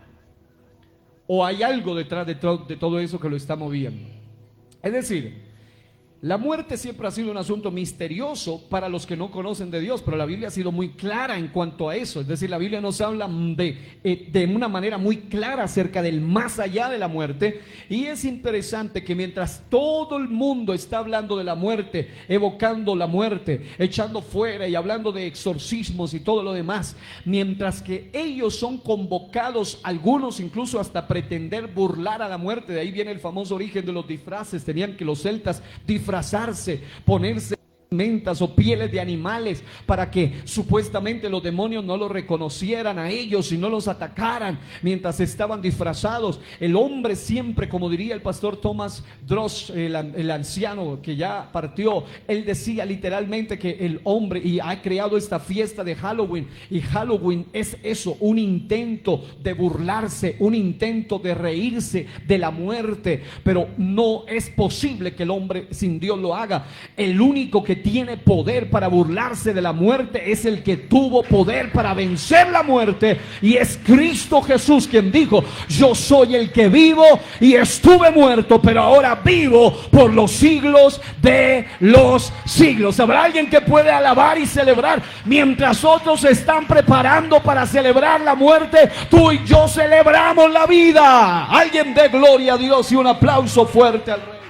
¿O hay algo detrás de todo eso que lo está moviendo? Es decir, la muerte siempre ha sido un asunto misterioso para los que no conocen de Dios, pero la Biblia ha sido muy clara en cuanto a eso. Es decir, la Biblia nos habla de una manera muy clara acerca del más allá de la muerte. Y es interesante que mientras todo el mundo está hablando de la muerte, evocando la muerte, echando fuera y hablando de exorcismos y todo lo demás, mientras que ellos son convocados, algunos incluso hasta pretender burlar a la muerte. De ahí viene el famoso origen de los disfraces. Tenían que los celtas disfrazarse, ponerse mentas o pieles de animales para que supuestamente los demonios no los reconocieran a ellos y no los atacaran mientras estaban disfrazados. El hombre siempre, como diría el pastor Thomas Dross, el anciano que ya partió, él decía literalmente que el hombre, y ha creado esta fiesta de Halloween, y Halloween es eso, un intento de burlarse, un intento de reírse de la muerte, pero no es posible que el hombre sin Dios lo haga. El único que tiene poder para burlarse de la muerte es el que tuvo poder para vencer la muerte, y es Cristo Jesús, quien dijo: yo soy el que vivo y estuve muerto, pero ahora vivo por los siglos de los siglos. ¿Habrá alguien que puede alabar y celebrar mientras otros se están preparando para celebrar la muerte? Tú y yo celebramos la vida. Alguien dé gloria a Dios y un aplauso fuerte al Rey.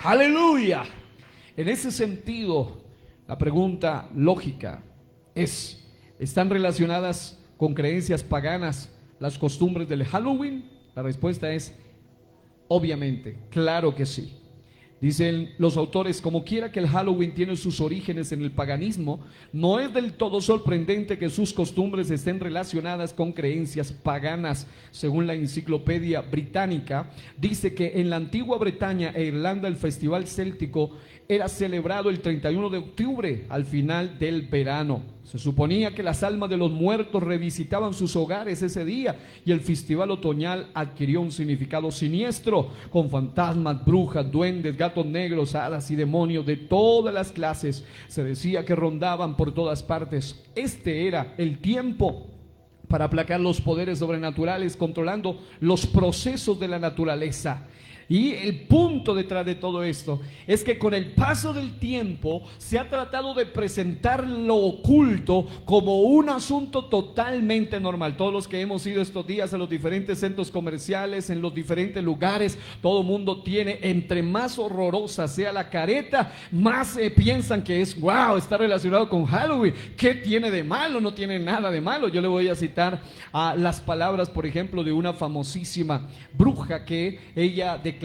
Aleluya. En ese sentido, la pregunta lógica es: ¿están relacionadas con creencias paganas las costumbres del Halloween? La respuesta es obviamente, claro que sí. Dicen los autores, como quiera que el Halloween tiene sus orígenes en el paganismo, no es del todo sorprendente que sus costumbres estén relacionadas con creencias paganas. Según la Enciclopedia Británica, dice que en la antigua Bretaña e Irlanda el festival céltico era celebrado el 31 de octubre, al final del verano. Se suponía que las almas de los muertos revisitaban sus hogares ese día, y el festival otoñal adquirió un significado siniestro, con fantasmas, brujas, duendes, gatos negros, hadas y demonios de todas las clases. Se decía que rondaban por todas partes. Este era el tiempo para aplacar los poderes sobrenaturales, controlando los procesos de la naturaleza. Y el punto detrás de todo esto es que con el paso del tiempo se ha tratado de presentar lo oculto como un asunto totalmente normal. Todos los que hemos ido estos días a los diferentes centros comerciales, en los diferentes lugares, todo el mundo tiene, entre más horrorosa sea la careta, más piensan que es wow, está relacionado con Halloween. ¿Qué tiene de malo? No tiene nada de malo. Yo le voy a citar las palabras, por ejemplo, de una famosísima bruja que ella declaró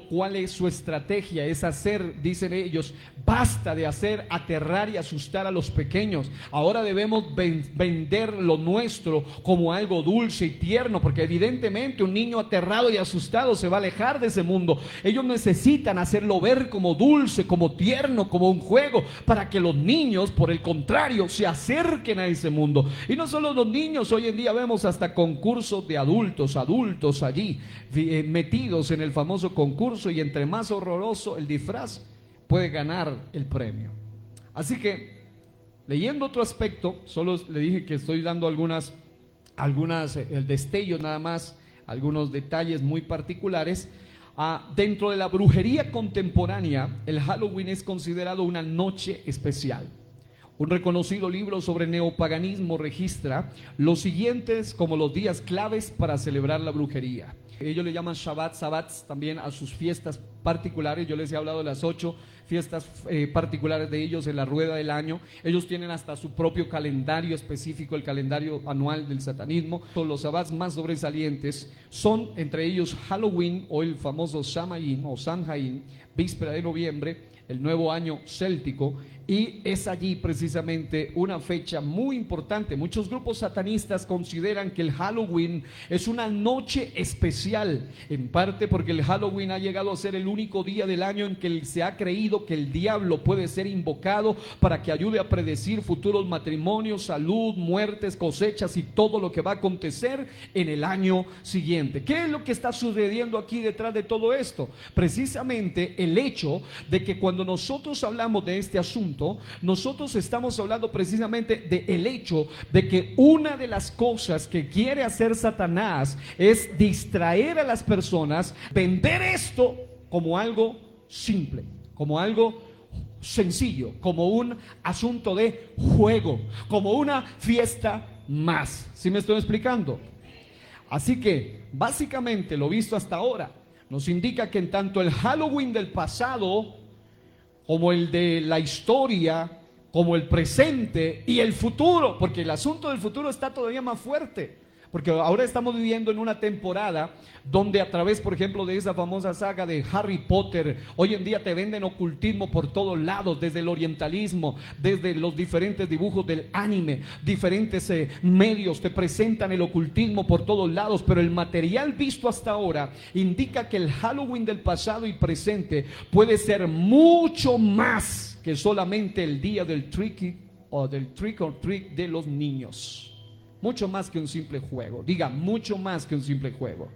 cuál es su estrategia. Es hacer, dicen ellos, basta de hacer aterrar y asustar a los pequeños. Ahora debemos vender lo nuestro como algo dulce y tierno, porque evidentemente un niño aterrado y asustado se va a alejar de ese mundo. Ellos necesitan hacerlo ver como dulce, como tierno, como un juego, para que los niños, por el contrario, se acerquen a ese mundo. Y no solo los niños, hoy en día vemos hasta concursos de adultos allí metidos en el famoso concurso, y entre más horroroso el disfraz, puede ganar el premio. Así que, leyendo otro aspecto, solo le dije que estoy dando algunas el destello nada más, algunos detalles muy particulares. Dentro de la brujería contemporánea, el Halloween es considerado una noche especial. Un reconocido libro sobre neopaganismo registra los siguientes como los días claves para celebrar la brujería. Ellos le llaman Sabbats también a sus fiestas particulares. Yo les he hablado de las 8 fiestas particulares de ellos en la rueda del año. Ellos tienen hasta su propio calendario específico, el calendario anual del satanismo. Los Sabbats más sobresalientes son entre ellos Halloween, o el famoso Samhain o Samhain, víspera de noviembre, el nuevo año céltico, y es allí precisamente una fecha muy importante. Muchos grupos satanistas consideran que el Halloween es una noche especial, en parte porque el Halloween ha llegado a ser el único día del año en que se ha creído que el diablo puede ser invocado para que ayude a predecir futuros matrimonios, salud, muertes, cosechas y todo lo que va a acontecer en el año siguiente. ¿Qué es lo que está sucediendo aquí detrás de todo esto? Precisamente el hecho de que cuando nosotros hablamos de este asunto, nosotros estamos hablando precisamente del hecho de que una de las cosas que quiere hacer Satanás es distraer a las personas, vender esto como algo simple, como algo sencillo, como un asunto de juego, como una fiesta más. ¿Sí me estoy explicando? Así que básicamente lo visto hasta ahora nos indica que en tanto el Halloween del pasado, como el de la historia, como el presente y el futuro, porque el asunto del futuro está todavía más fuerte, porque ahora estamos viviendo en una temporada donde a través, por ejemplo, de esa famosa saga de Harry Potter, hoy en día te venden ocultismo por todos lados, desde el orientalismo, desde los diferentes dibujos del anime, diferentes medios te presentan el ocultismo por todos lados, pero el material visto hasta ahora indica que el Halloween del pasado y presente puede ser mucho más que solamente el día del trick or treat de los niños. Mucho más que un simple juego. Diga, mucho más que un simple juego.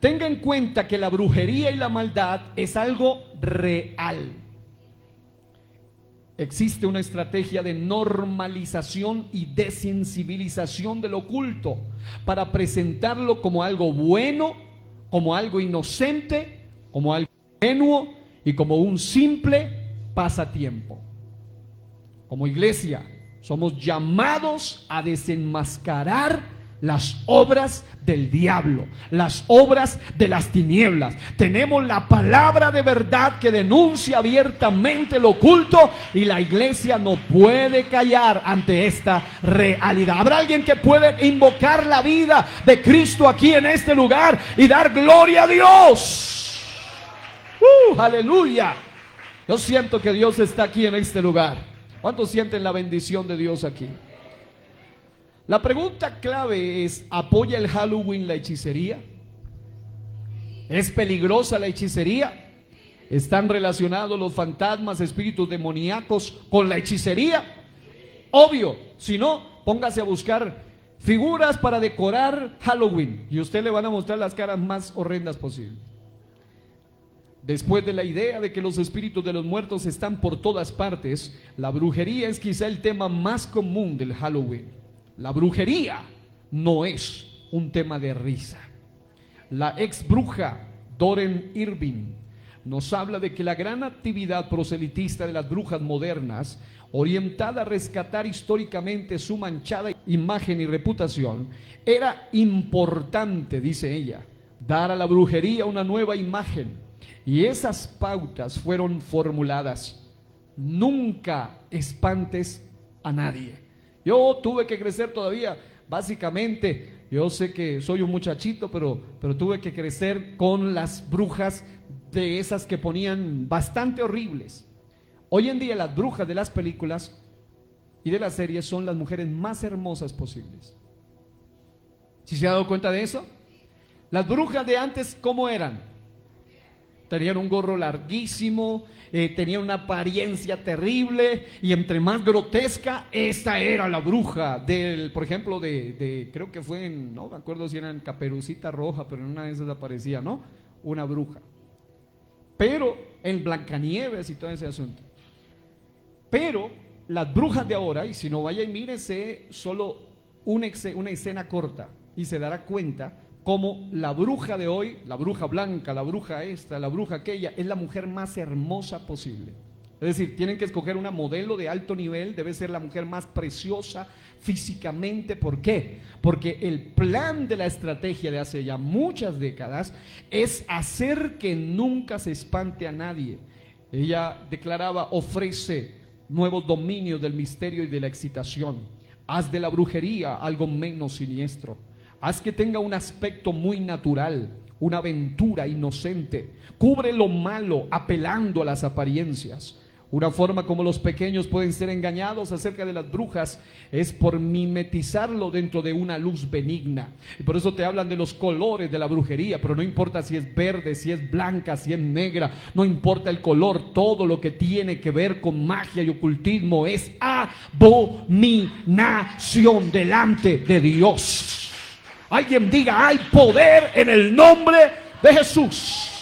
Tenga en cuenta que la brujería y la maldad es algo real. Existe una estrategia de normalización y desensibilización del oculto para presentarlo como algo bueno, como algo inocente, como algo ingenuo y como un simple pasatiempo. Como iglesia somos llamados a desenmascarar las obras del diablo, las obras de las tinieblas. Tenemos la palabra de verdad que denuncia abiertamente lo oculto y la iglesia no puede callar ante esta realidad. ¿Habrá alguien que puede invocar la vida de Cristo aquí en este lugar y dar gloria a Dios? ¡Aleluya! Yo siento que Dios está aquí en este lugar. ¿Cuántos sienten la bendición de Dios aquí? La pregunta clave es: ¿apoya el Halloween la hechicería? ¿Es peligrosa la hechicería? ¿Están relacionados los fantasmas, espíritus demoníacos con la hechicería? Obvio. Si no, póngase a buscar figuras para decorar Halloween y usted le van a mostrar las caras más horrendas posibles. Después de la idea de que los espíritus de los muertos están por todas partes, la brujería es quizá el tema más común del Halloween. La brujería no es un tema de risa. La ex bruja Doreen Irving nos habla de que la gran actividad proselitista de las brujas modernas, orientada a rescatar históricamente su manchada imagen y reputación, era importante, dice ella, dar a la brujería una nueva imagen. Y esas pautas fueron formuladas: nunca espantes a nadie. Yo tuve que crecer todavía, básicamente, yo sé que soy un muchachito, pero tuve que crecer con las brujas de esas que ponían bastante horribles. Hoy en día las brujas de las películas y de las series son las mujeres más hermosas posibles. ¿Sí se ha dado cuenta de eso? Las brujas de antes, ¿cómo eran? Tenían un gorro larguísimo, tenían una apariencia terrible, y entre más grotesca, esta era la bruja del, por ejemplo, creo que fue en, no me acuerdo si era en Caperucita Roja, pero en una de esas aparecía, ¿no? Una bruja. Pero en Blancanieves y todo ese asunto. Pero las brujas de ahora, y si no, vaya y mírese solo una escena corta y se dará cuenta como la bruja de hoy, la bruja blanca, la bruja esta, la bruja aquella, es la mujer más hermosa posible. Es decir, tienen que escoger una modelo de alto nivel, debe ser la mujer más preciosa físicamente. ¿Por qué? Porque el plan de la estrategia de hace ya muchas décadas es hacer que nunca se espante a nadie. Ella declaraba: ofrece nuevos dominios del misterio y de la excitación. Haz de la brujería algo menos siniestro. Haz que tenga un aspecto muy natural, una aventura inocente. Cubre lo malo apelando a las apariencias. Una forma como los pequeños pueden ser engañados acerca de las brujas es por mimetizarlo dentro de una luz benigna. Y por eso te hablan de los colores de la brujería, pero no importa si es verde, si es blanca, si es negra, no importa el color, todo lo que tiene que ver con magia y ocultismo es abominación delante de Dios. Alguien diga: hay poder en el nombre de Jesús.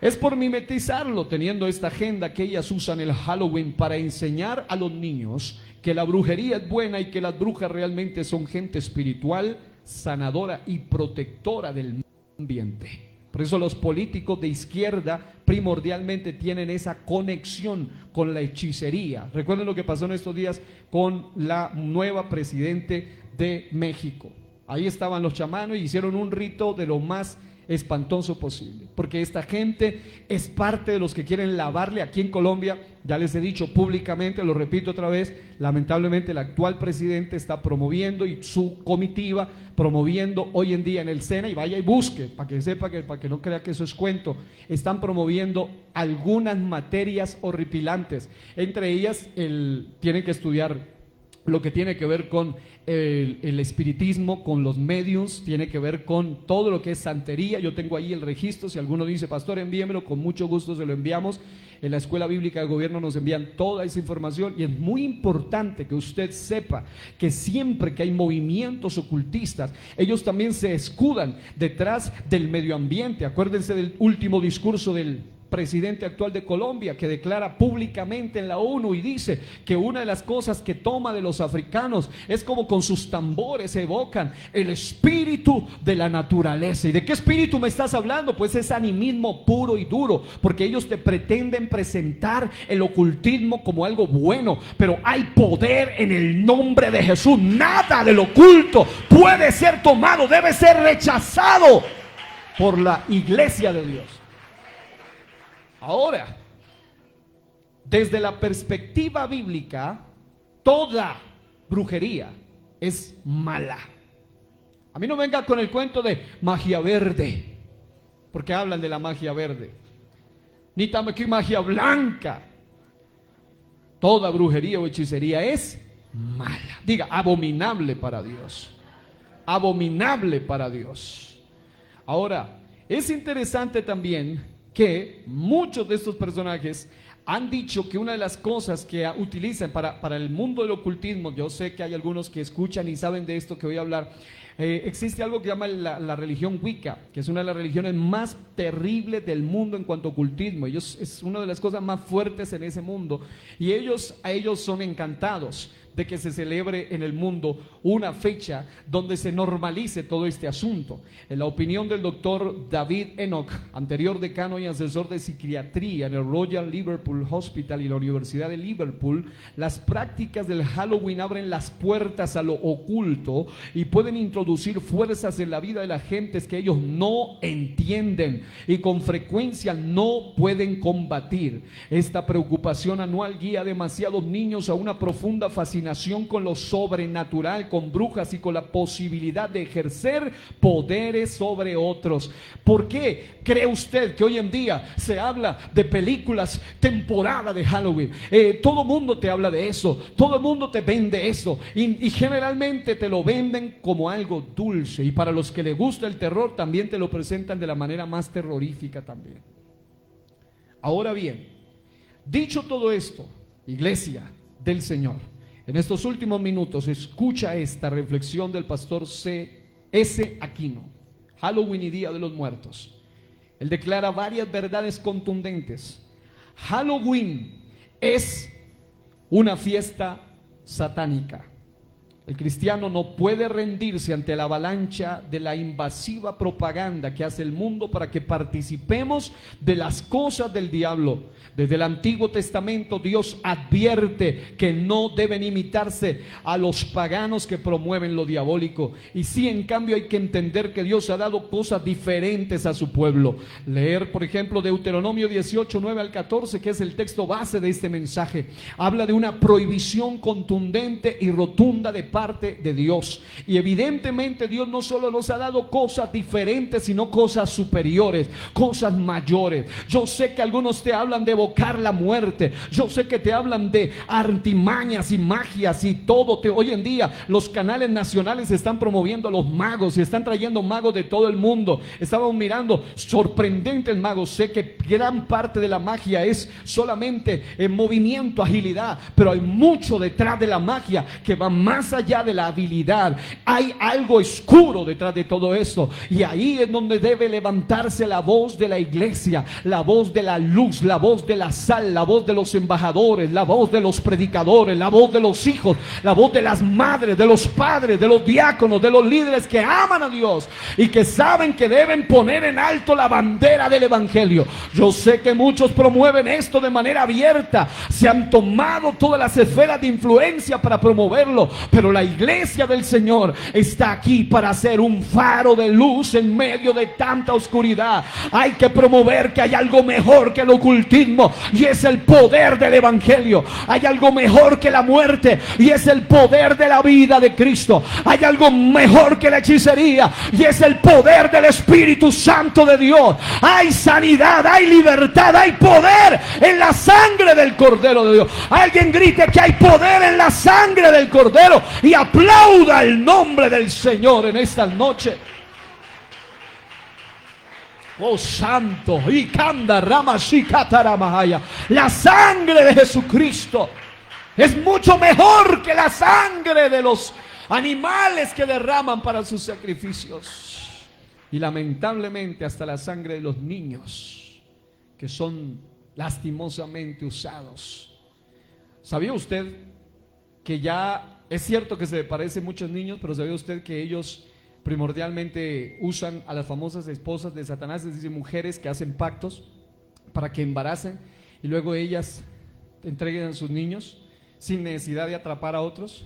Es por mimetizarlo, teniendo esta agenda que ellas usan el Halloween para enseñar a los niños que la brujería es buena y que las brujas realmente son gente espiritual, sanadora y protectora del ambiente. Por eso los políticos de izquierda primordialmente tienen esa conexión con la hechicería. Recuerden lo que pasó en estos días con la nueva presidente de México. Ahí estaban los chamanos y hicieron un rito de lo más espantoso posible, porque esta gente es parte de los que quieren lavarle aquí en Colombia. Ya les he dicho públicamente, lo repito otra vez, lamentablemente el actual presidente está promoviendo, y su comitiva promoviendo hoy en día en el SENA, y vaya y busque, para que sepa, para que no crea que eso es cuento, están promoviendo algunas materias horripilantes, entre ellas tienen que estudiar lo que tiene que ver con el espiritismo, con los mediums, tiene que ver con todo lo que es santería. Yo tengo ahí el registro, si alguno dice: pastor, envíemelo, con mucho gusto se lo enviamos. En la Escuela Bíblica de Gobierno nos envían toda esa información, y es muy importante que usted sepa que siempre que hay movimientos ocultistas, ellos también se escudan detrás del medio ambiente. Acuérdense del último discurso del presidente actual de Colombia, que declara públicamente en la ONU y dice que una de las cosas que toma de los africanos es como con sus tambores evocan el espíritu de la naturaleza. ¿Y de qué espíritu me estás hablando? Pues es animismo puro y duro, porque ellos te pretenden presentar el ocultismo como algo bueno, pero hay poder en el nombre de Jesús. Nada del oculto puede ser tomado, debe ser rechazado por la iglesia de Dios. Ahora, desde la perspectiva bíblica, toda brujería es mala. A mí no venga con el cuento de magia verde, porque hablan de la magia verde, ni tampoco magia blanca. Toda brujería o hechicería es mala. Diga: abominable para Dios. Abominable para Dios. Ahora, es interesante también que muchos de estos personajes han dicho que una de las cosas que utilizan para el mundo del ocultismo, yo sé que hay algunos que escuchan y saben de esto que voy a hablar, existe algo que llama la religión Wicca, que es una de las religiones más terribles del mundo en cuanto a ocultismo. Es una de las cosas más fuertes en ese mundo, y a ellos son encantados de que se celebre en el mundo una fecha donde se normalice todo este asunto. En la opinión del doctor David Enoch, anterior decano y asesor de psiquiatría en el Royal Liverpool Hospital y la Universidad de Liverpool, las prácticas del Halloween abren las puertas a lo oculto y pueden introducir fuerzas en la vida de la gente que ellos no entienden y con frecuencia no pueden combatir. Esta preocupación anual guía a demasiados niños a una profunda fascinación con lo sobrenatural, con brujas y con la posibilidad de ejercer poderes sobre otros. ¿Por qué cree usted que hoy en día se habla de películas temporada de Halloween? Todo mundo te habla de eso, todo el mundo te vende eso, y generalmente te lo venden como algo dulce, y para los que les gusta el terror también te lo presentan de la manera más terrorífica también. Ahora bien, dicho todo esto, iglesia del Señor, en estos últimos minutos escucha esta reflexión del pastor C.S. Aquino. Halloween y Día de los Muertos. Él declara varias verdades contundentes. Halloween es una fiesta satánica. El cristiano no puede rendirse ante la avalancha de la invasiva propaganda que hace el mundo para que participemos de las cosas del diablo. Desde el Antiguo Testamento Dios advierte que no deben imitarse a los paganos que promueven lo diabólico. Y sí, en cambio, hay que entender que Dios ha dado cosas diferentes a su pueblo. Leer, por ejemplo, Deuteronomio 18, 9 al 14, que es el texto base de este mensaje. Habla de una prohibición contundente y rotunda de parte de Dios. Y evidentemente Dios no solo nos ha dado cosas diferentes, sino cosas superiores, cosas mayores. Yo sé que algunos te hablan de evocar la muerte. Yo sé que te hablan de artimañas y magias y todo. Hoy en día los canales nacionales están promoviendo a los magos y están trayendo magos de todo el mundo. Estábamos mirando sorprendentes magos. Sé que gran parte de la magia es solamente movimiento, agilidad, pero hay mucho detrás de la magia que va más allá de la habilidad. Hay algo oscuro detrás de todo eso, y ahí es donde debe levantarse la voz de la iglesia, la voz de la luz, la voz de la sal, la voz de los embajadores, la voz de los predicadores, la voz de los hijos, la voz de las madres, de los padres, de los diáconos, de los líderes que aman a Dios y que saben que deben poner en alto la bandera del evangelio. Yo sé que muchos promueven esto de manera abierta, se han tomado todas las esferas de influencia para promoverlo, pero la iglesia del Señor está aquí para ser un faro de luz en medio de tanta oscuridad. Hay que promover que hay algo mejor que el ocultismo, y es el poder del evangelio. Hay algo mejor que la muerte, y es el poder de la vida de Cristo. Hay algo mejor que la hechicería, y es el poder del Espíritu Santo de Dios. Hay sanidad, hay libertad, hay poder en la sangre del Cordero de Dios. Alguien grite que hay poder en la sangre del Cordero y aplauda el nombre del Señor en esta noche. Oh santo, y canda rama shikataramahaya. La sangre de Jesucristo es mucho mejor que la sangre de los animales que derraman para sus sacrificios. Y lamentablemente hasta la sangre de los niños que son lastimosamente usados. ¿Sabía usted que ya es cierto que se parecen muchos niños, pero sabía usted que ellos primordialmente usan a las famosas esposas de Satanás, es decir, mujeres que hacen pactos para que embaracen y luego ellas entreguen a sus niños sin necesidad de atrapar a otros?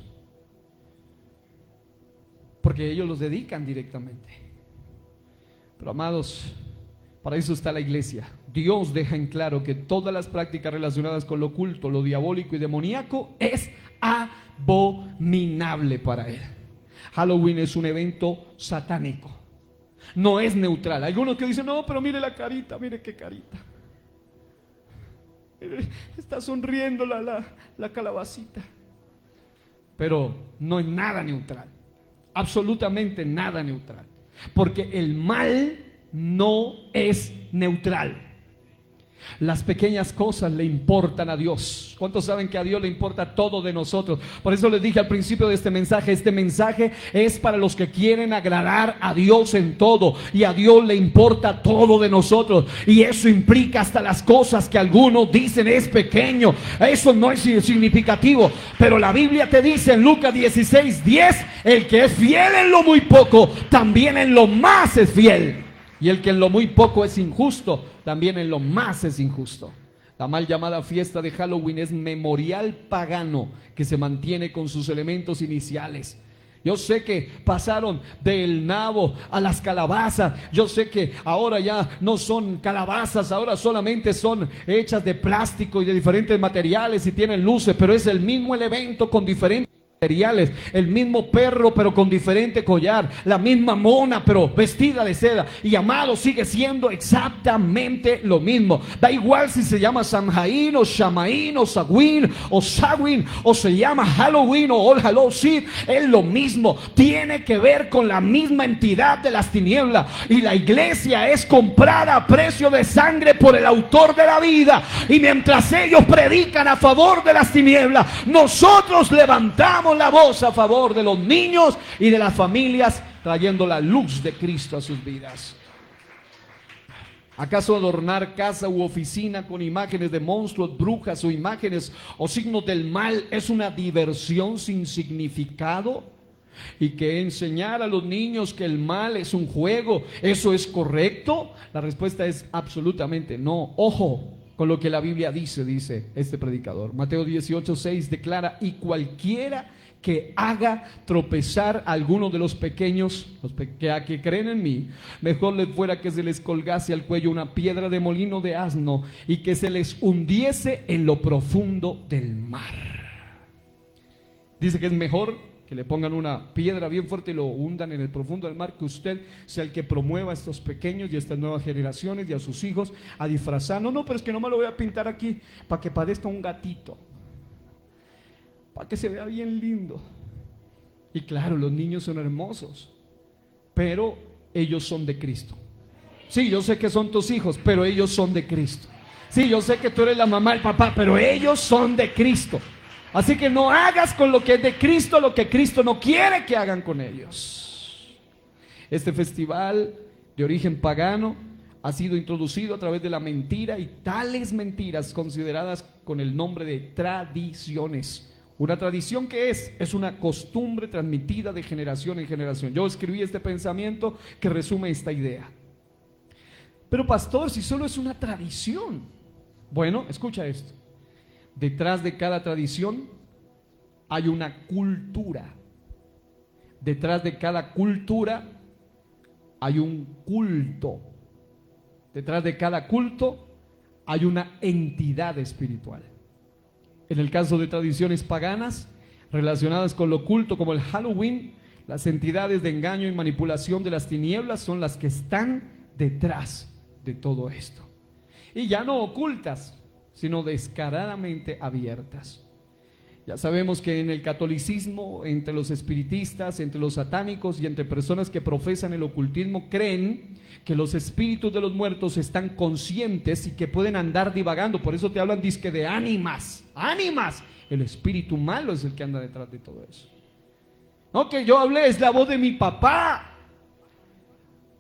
Porque ellos los dedican directamente. Pero amados, para eso está la iglesia. Dios deja en claro que todas las prácticas relacionadas con lo oculto, lo diabólico y demoníaco es abominable para Él. Halloween es un evento satánico, no es neutral. Algunos que dicen, no, pero mire la carita, mire qué carita. Mire, está sonriendo la calabacita. Pero no es nada neutral, absolutamente nada neutral. Porque el mal no es neutral. Las pequeñas cosas le importan a Dios. ¿Cuántos saben que a Dios le importa todo de nosotros? Por eso les dije al principio de este mensaje es para los que quieren agradar a Dios en todo, y a Dios le importa todo de nosotros, y eso implica hasta las cosas que algunos dicen es pequeño, eso no es significativo, pero la Biblia te dice en Lucas 16:10, el que es fiel en lo muy poco, también en lo más es fiel. Y el que en lo muy poco es injusto, también en lo más es injusto. La mal llamada fiesta de Halloween es memorial pagano que se mantiene con sus elementos iniciales. Yo sé que pasaron del nabo a las calabazas. Yo sé que ahora ya no son calabazas, ahora solamente son hechas de plástico y de diferentes materiales y tienen luces, pero es el mismo elemento con diferentes materiales, el mismo perro pero con diferente collar, la misma mona pero vestida de seda. Y amado, sigue siendo exactamente lo mismo. Da igual si se llama Samhain o Shamaín o Sagwin o Sagwin, o se llama Halloween o All Hallows Eve, es lo mismo. Tiene que ver con la misma entidad de las tinieblas, y la iglesia es comprada a precio de sangre por el autor de la vida. Y mientras ellos predican a favor de las tinieblas, nosotros levantamos la voz a favor de los niños y de las familias, trayendo la luz de Cristo a sus vidas. ¿Acaso adornar casa u oficina con imágenes de monstruos, brujas o imágenes o signos del mal es una diversión sin significado? ¿Y que enseñar a los niños que el mal es un juego, eso es correcto? La respuesta es absolutamente no. Ojo con lo que la Biblia dice este predicador. Mateo 18:6 declara: y cualquiera que haga tropezar a alguno de los pequeños, que creen en mí, mejor les fuera que se les colgase al cuello una piedra de molino de asno y que se les hundiese en lo profundo del mar. Dice que es mejor que le pongan una piedra bien fuerte y lo hundan en el profundo del mar, que usted sea el que promueva a estos pequeños y a estas nuevas generaciones y a sus hijos a disfrazar. No, pero es que no me lo voy a pintar aquí para que parezca un gatito, para que se vea bien lindo. Y claro, los niños son hermosos, pero ellos son de Cristo. Sí, yo sé que son tus hijos, pero ellos son de Cristo. Sí, yo sé que tú eres la mamá, el papá, pero ellos son de Cristo. Así que no hagas con lo que es de Cristo lo que Cristo no quiere que hagan con ellos. Este festival de origen pagano ha sido introducido a través de la mentira y tales mentiras consideradas con el nombre de tradiciones. Una tradición, ¿qué es? Es una costumbre transmitida de generación en generación. Yo escribí este pensamiento que resume esta idea. Pero pastor, si solo es una tradición. Bueno, escucha esto. Detrás de cada tradición hay una cultura. Detrás de cada cultura hay un culto. Detrás de cada culto hay una entidad espiritual. En el caso de tradiciones paganas relacionadas con lo oculto, como el Halloween, las entidades de engaño y manipulación de las tinieblas son las que están detrás de todo esto. Y ya no ocultas, sino descaradamente abiertas. Ya sabemos que en el catolicismo, entre los espiritistas, entre los satánicos y entre personas que profesan el ocultismo, creen que los espíritus de los muertos están conscientes y que pueden andar divagando. Por eso te hablan dizque de ánimas. El espíritu malo es el que anda detrás de todo eso. No, que yo hablé, es la voz de mi papá.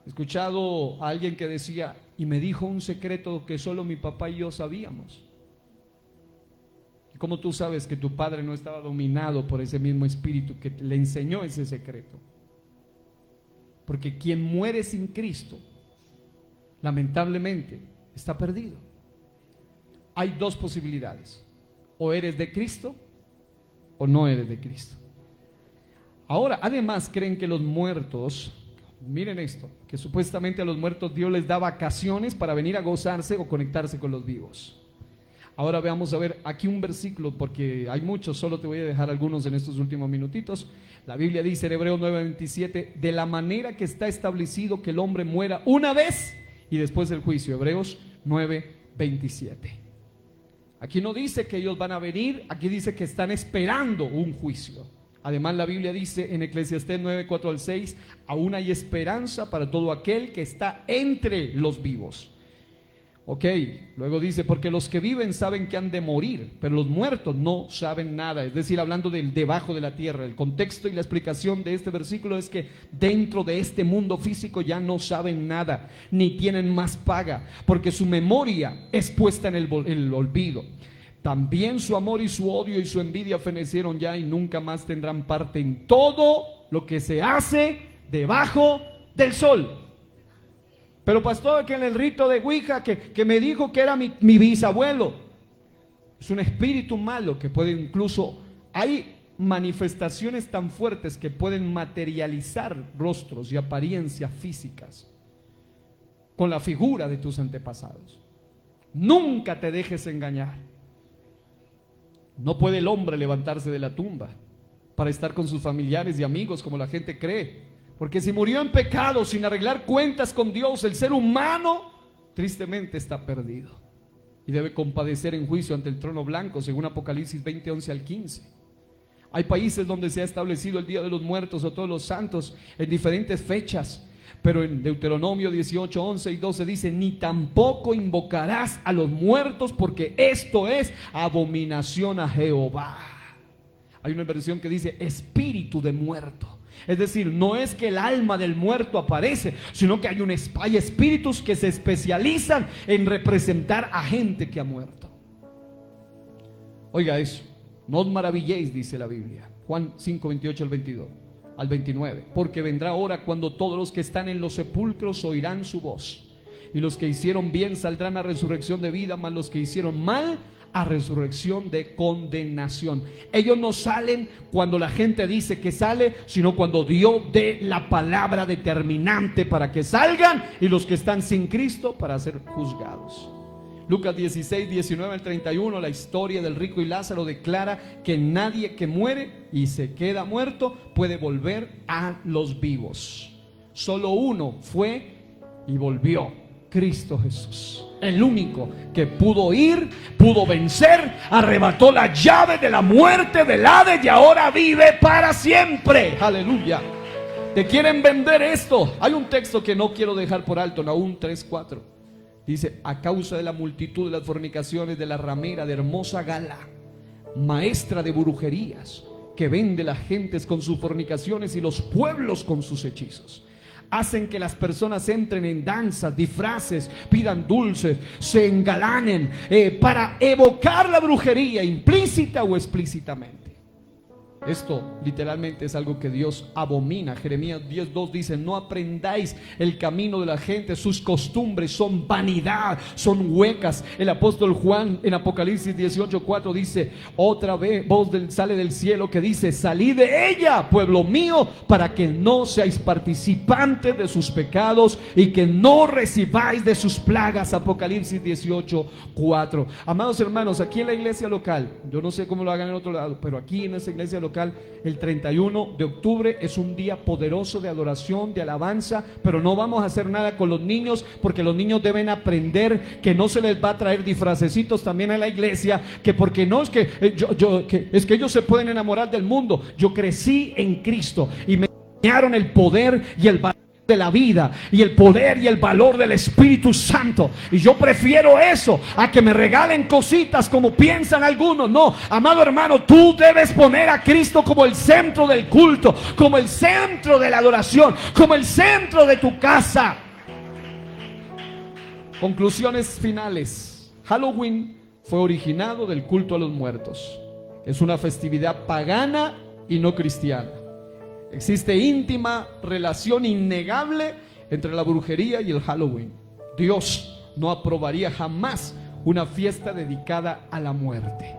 He escuchado a alguien que decía, y me dijo un secreto que solo mi papá y yo sabíamos. ¿Cómo tú sabes que tu padre no estaba dominado por ese mismo espíritu que le enseñó ese secreto? Porque quien muere sin Cristo, lamentablemente, está perdido. Hay dos posibilidades: o eres de Cristo o no eres de Cristo. Ahora, además creen que los muertos, miren esto, que supuestamente a los muertos Dios les da vacaciones para venir a gozarse o conectarse con los vivos. Ahora veamos a ver aquí un versículo, porque hay muchos, solo te voy a dejar algunos en estos últimos minutitos. La Biblia dice en Hebreos 9:27, de la manera que está establecido que el hombre muera una vez y después del juicio. Hebreos 9:27. Aquí no dice que ellos van a venir, aquí dice que están esperando un juicio. Además la Biblia dice en Eclesiastés 9:4-6, aún hay esperanza para todo aquel que está entre los vivos. Ok, luego dice, porque los que viven saben que han de morir, pero los muertos no saben nada. Es decir, hablando del debajo de la tierra. El contexto y la explicación de este versículo es que dentro de este mundo físico ya no saben nada, ni tienen más paga, porque su memoria es puesta en el olvido. También su amor y su odio y su envidia fenecieron ya y nunca más tendrán parte en todo lo que se hace debajo del sol. Pero pastor, que en el rito de Ouija, que me dijo que era mi bisabuelo, es un espíritu malo que puede incluso, hay manifestaciones tan fuertes que pueden materializar rostros y apariencias físicas con la figura de tus antepasados. Nunca te dejes engañar. No puede el hombre levantarse de la tumba para estar con sus familiares y amigos como la gente cree. Porque si murió en pecado, sin arreglar cuentas con Dios, el ser humano tristemente está perdido y debe compadecer en juicio ante el trono blanco, según Apocalipsis 20:11-15. Hay países donde se ha establecido el Día de los Muertos o todos los santos en diferentes fechas, pero en Deuteronomio 18:11 y 12 dice, ni tampoco invocarás a los muertos, porque esto es abominación a Jehová. Hay una versión que dice espíritu de muerto. Es decir, no es que el alma del muerto aparece, sino que hay espíritus que se especializan en representar a gente que ha muerto. Oiga eso, no os maravilléis, dice la Biblia, Juan 5:28-29, porque vendrá hora cuando todos los que están en los sepulcros oirán su voz, y los que hicieron bien saldrán a resurrección de vida, mas los que hicieron mal a resurrección de condenación. Ellos no salen cuando la gente dice que sale, sino cuando Dios dé la palabra determinante para que salgan, y los que están sin Cristo para ser juzgados. Lucas 16, 19 al 31, la historia del rico y Lázaro declara que nadie que muere y se queda muerto puede volver a los vivos. Solo uno fue y volvió: Cristo Jesús. El único que pudo ir, pudo vencer, arrebató la llave de la muerte, del Hades, y ahora vive para siempre. Aleluya. ¿Te quieren vender esto? Hay un texto que no quiero dejar por alto, Nahum 3:4. Dice: a causa de la multitud de las fornicaciones de la ramera de hermosa gala, maestra de brujerías, que vende las gentes con sus fornicaciones y los pueblos con sus hechizos. Hacen que las personas entren en danzas, disfraces, pidan dulces, se engalanen para evocar la brujería implícita o explícitamente. Esto literalmente es algo que Dios abomina. Jeremías 10:2 dice: no aprendáis el camino de la gente, sus costumbres son vanidad, son huecas. El apóstol Juan en Apocalipsis 18:4 dice: otra vez voz sale del cielo que dice: salid de ella, pueblo mío, para que no seáis participantes de sus pecados y que no recibáis de sus plagas. Apocalipsis 18:4. Amados hermanos, aquí en la iglesia local, yo no sé cómo lo hagan en otro lado, pero aquí en esa iglesia local, el 31 de octubre es un día poderoso de adoración, de alabanza, pero no vamos a hacer nada con los niños, porque los niños deben aprender que no se les va a traer disfracecitos también a la iglesia, que porque no es que es que ellos se pueden enamorar del mundo. Yo crecí en Cristo y me enseñaron el poder y el valor de la vida y el poder y el valor del Espíritu Santo, y yo prefiero eso a que me regalen cositas como piensan algunos. No, amado hermano, tú debes poner a Cristo como el centro del culto, como el centro de la adoración, como el centro de tu casa. Conclusiones finales. Halloween fue originado del culto a los muertos. Es una festividad pagana y no cristiana. Existe íntima relación innegable entre la brujería y el Halloween. Dios no aprobaría jamás una fiesta dedicada a la muerte.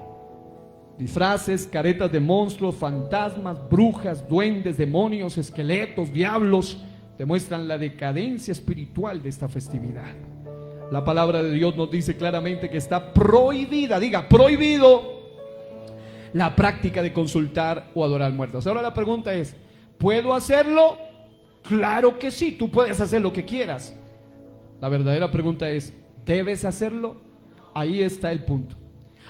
Disfraces, caretas de monstruos, fantasmas, brujas, duendes, demonios, esqueletos, diablos demuestran la decadencia espiritual de esta festividad. La palabra de Dios nos dice claramente que está prohibida, diga prohibido, la práctica de consultar o adorar muertos. Ahora la pregunta es: ¿puedo hacerlo? Claro que sí, tú puedes hacer lo que quieras. La verdadera pregunta es: ¿debes hacerlo? Ahí está el punto.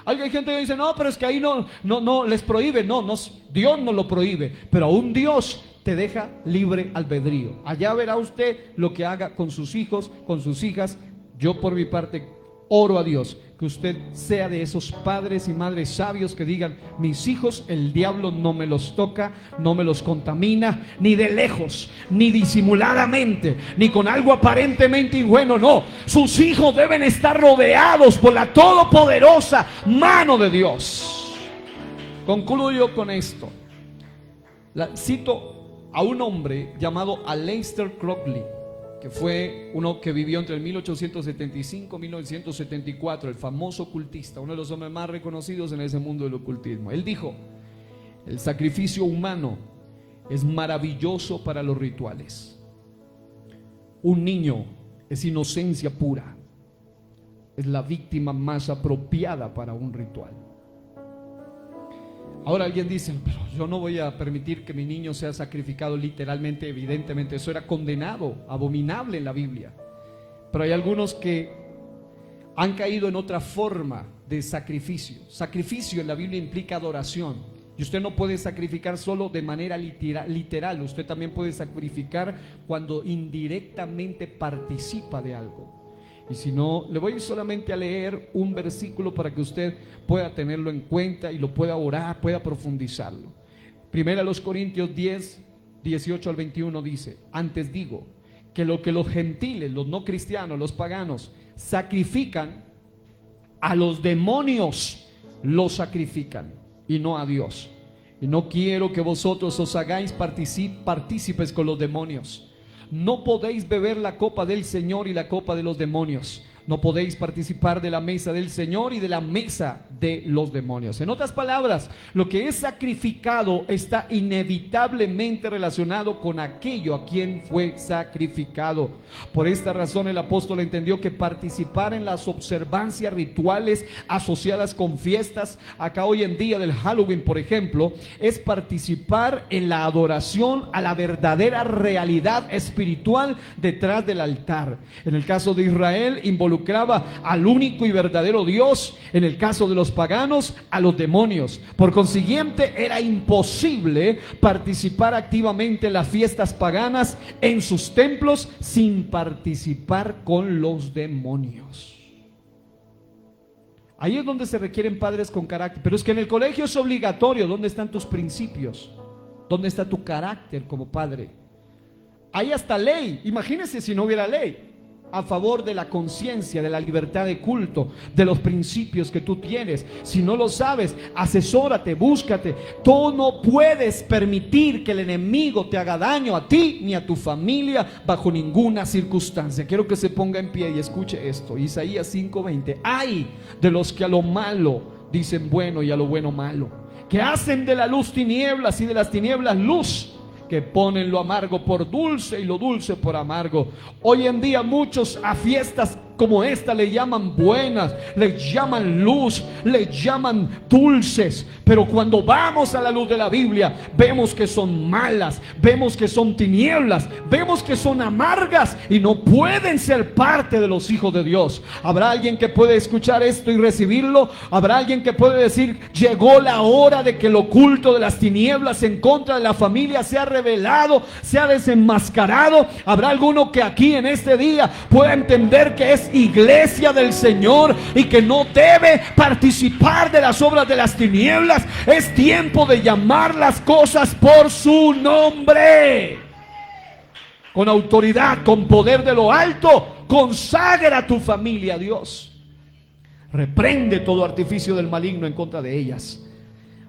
Hay gente que dice: no, pero es que ahí no les prohíbe. No, Dios no lo prohíbe, pero aún Dios te deja libre albedrío. Allá verá usted lo que haga con sus hijos, con sus hijas. Yo por mi parte oro a Dios que usted sea de esos padres y madres sabios que digan: mis hijos, el diablo no me los toca, no me los contamina, ni de lejos, ni disimuladamente, ni con algo aparentemente ingenuo. No, sus hijos deben estar rodeados por la todopoderosa mano de Dios. Concluyo con esto. Cito a un hombre llamado Aleister Crowley, que fue uno que vivió entre el 1875 y 1974, el famoso ocultista, uno de los hombres más reconocidos en ese mundo del ocultismo. Él dijo: el sacrificio humano es maravilloso para los rituales. Un niño es inocencia pura, es la víctima más apropiada para un ritual. Ahora alguien dice: pero yo no voy a permitir que mi niño sea sacrificado literalmente. Evidentemente eso era condenado, abominable en la Biblia. Pero hay algunos que han caído en otra forma de sacrificio. Sacrificio en la Biblia implica adoración, y usted no puede sacrificar solo de manera literal. Usted también puede sacrificar cuando indirectamente participa de algo. Y si no, le voy solamente a leer un versículo para que usted pueda tenerlo en cuenta y lo pueda orar, pueda profundizarlo. Primera los Corintios 10, 18 al 21 dice: antes digo que lo que los gentiles, los no cristianos, los paganos sacrifican, a los demonios los sacrifican y no a Dios. Y no quiero que vosotros os hagáis partícipes con los demonios. No podéis beber la copa del Señor y la copa de los demonios. No podéis participar de la mesa del Señor y de la mesa de los demonios. En otras palabras, lo que es sacrificado está inevitablemente relacionado con aquello a quien fue sacrificado. Por esta razón el apóstol entendió que participar en las observancias rituales asociadas con fiestas, acá hoy en día del Halloween por ejemplo, es participar en la adoración a la verdadera realidad espiritual detrás del altar. En el caso de Israel involucraba al único y verdadero Dios. En el caso de los paganos, a los demonios. Por consiguiente, era imposible participar activamente en las fiestas paganas en sus templos sin participar con los demonios. Ahí es donde se requieren padres con carácter. Pero es que en el colegio es obligatorio. ¿Dónde están tus principios? ¿Dónde está tu carácter como padre? Hay hasta ley. Imagínense si no hubiera ley a favor de la conciencia, de la libertad de culto, de los principios que tú tienes. Si no lo sabes, asesórate, búscate. Tú no puedes permitir que el enemigo te haga daño a ti ni a tu familia bajo ninguna circunstancia. Quiero que se ponga en pie y escuche esto. Isaías 5:20. Ay de los que a lo malo dicen bueno y a lo bueno malo, que hacen de la luz tinieblas y de las tinieblas luz, que ponen lo amargo por dulce y lo dulce por amargo. Hoy en día muchos a fiestas como esta le llaman buenas, le llaman luz, le llaman dulces, pero cuando vamos a la luz de la Biblia vemos que son malas, vemos que son tinieblas, vemos que son amargas y no pueden ser parte de los hijos de Dios. ¿Habrá alguien que puede escuchar esto y recibirlo? ¿Habrá alguien que puede decir: llegó la hora de que el oculto de las tinieblas en contra de la familia sea revelado, sea desenmascarado? ¿Habrá alguno que aquí en este día pueda entender que es iglesia del Señor y que no debe participar de las obras de las tinieblas? Es tiempo de llamar las cosas por su nombre, con autoridad, con poder de lo alto. Consagra tu familia a Dios. Reprende todo artificio del maligno en contra de ellas.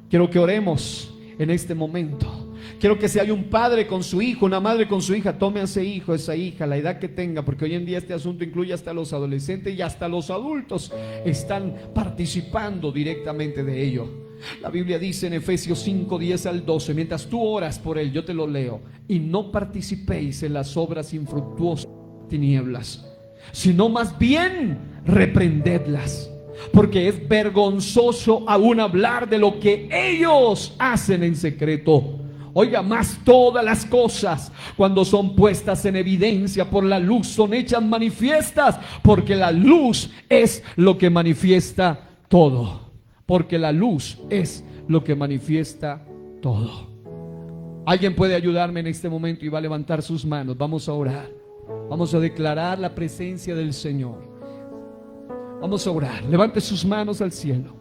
Quiero que oremos en este momento. Quiero que si hay un padre con su hijo, una madre con su hija, tome a ese hijo, esa hija, la edad que tenga, porque hoy en día este asunto incluye hasta los adolescentes y hasta los adultos están participando directamente de ello. La Biblia dice en Efesios 5:10 al 12, mientras tú oras por él, yo te lo leo: y no participéis en las obras infructuosas de tinieblas, sino más bien reprendedlas, porque es vergonzoso aún hablar de lo que ellos hacen en secreto. Oiga, más todas las cosas, cuando son puestas en evidencia por la luz, son hechas manifiestas, porque la luz es lo que manifiesta todo. Porque la luz es lo que manifiesta todo. Alguien puede ayudarme en este momento y va a levantar sus manos. Vamos a orar. Vamos a declarar la presencia del Señor. Vamos a orar. Levante sus manos al cielo.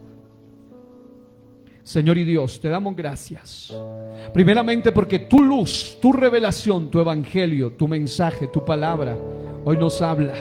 Señor y Dios, te damos gracias. Primeramente porque tu luz, tu revelación, tu evangelio, tu mensaje, tu palabra hoy nos habla.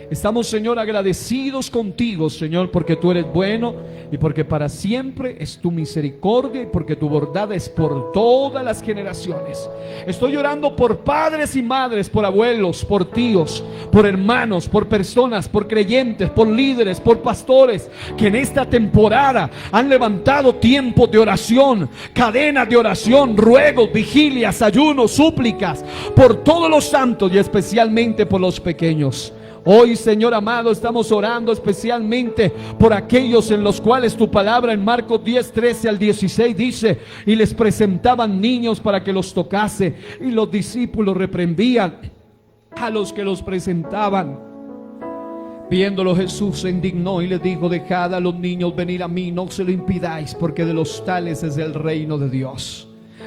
Estamos, Señor, agradecidos contigo, Señor, porque tú eres bueno y porque para siempre es tu misericordia y porque tu bondad es por todas las generaciones. Estoy orando por padres y madres, por abuelos, por tíos, por hermanos, por personas, por creyentes, por líderes, por pastores que en esta temporada han levantado tiempos de oración, cadenas de oración, ruegos, vigilias, ayunos, súplicas, por todos los santos y especialmente por los pequeños. Hoy, Señor amado, estamos orando especialmente por aquellos en los cuales tu palabra en Marcos 10:13 al 16 dice: y les presentaban niños para que los tocase, y los discípulos reprendían a los que los presentaban. Viéndolo, Jesús se indignó y les dijo: dejad a los niños venir a mí, no se lo impidáis, porque de los tales es el reino de Dios.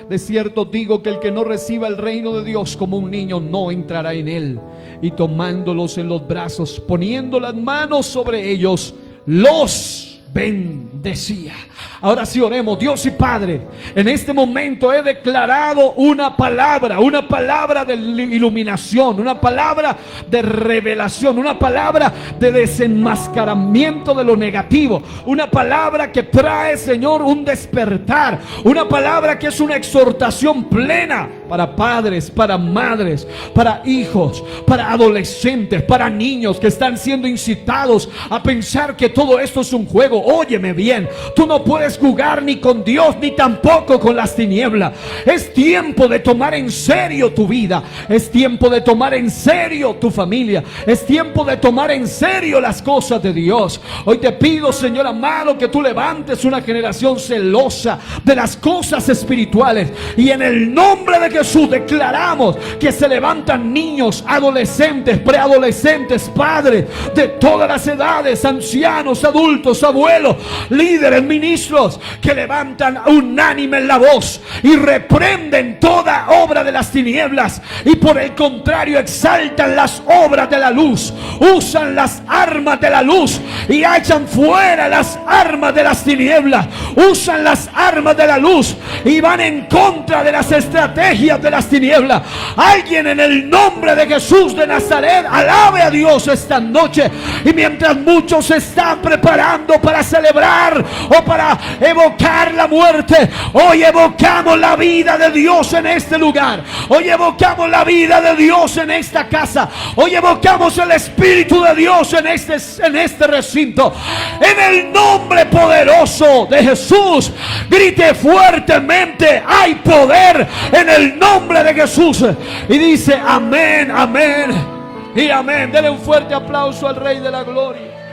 De cierto digo que el que no reciba el reino de Dios como un niño no entrará en él. Y tomándolos en los brazos, poniendo las manos sobre ellos, los bendecía. Ahora sí oremos. Dios y Padre, en este momento he declarado una palabra de iluminación, una palabra de revelación, una palabra de desenmascaramiento de lo negativo, una palabra que trae, Señor, un despertar, una palabra que es una exhortación plena para padres, para madres, para hijos, para adolescentes, para niños que están siendo incitados a pensar que todo esto es un juego. Óyeme bien, tú no puedes jugar ni con Dios ni tampoco con las tinieblas. Es tiempo de tomar en serio tu vida, es tiempo de tomar en serio tu familia, es tiempo de tomar en serio las cosas de Dios. Hoy te pido, Señor amado, que tú levantes una generación celosa de las cosas espirituales, y en el nombre de Jesús declaramos que se levantan niños, adolescentes, preadolescentes, padres de todas las edades, ancianos, adultos, abuelos, líderes, ministros, que levantan unánime la voz y reprenden toda obra de las tinieblas, y por el contrario exaltan las obras de la luz, usan las armas de la luz y echan fuera las armas de las tinieblas, usan las armas de la luz y van en contra de las estrategias de las tinieblas. Alguien en el nombre de Jesús de Nazaret alabe a Dios esta noche. Y mientras muchos se están preparando para celebrar o para evocar la muerte, hoy evocamos la vida de Dios en este lugar. Hoy evocamos la vida de Dios en esta casa. Hoy evocamos el Espíritu de Dios en este recinto. En el nombre poderoso de Jesús, grite fuertemente: hay poder en el nombre de Jesús. Y dice amén, amén y amén. Dele un fuerte aplauso al Rey de la Gloria.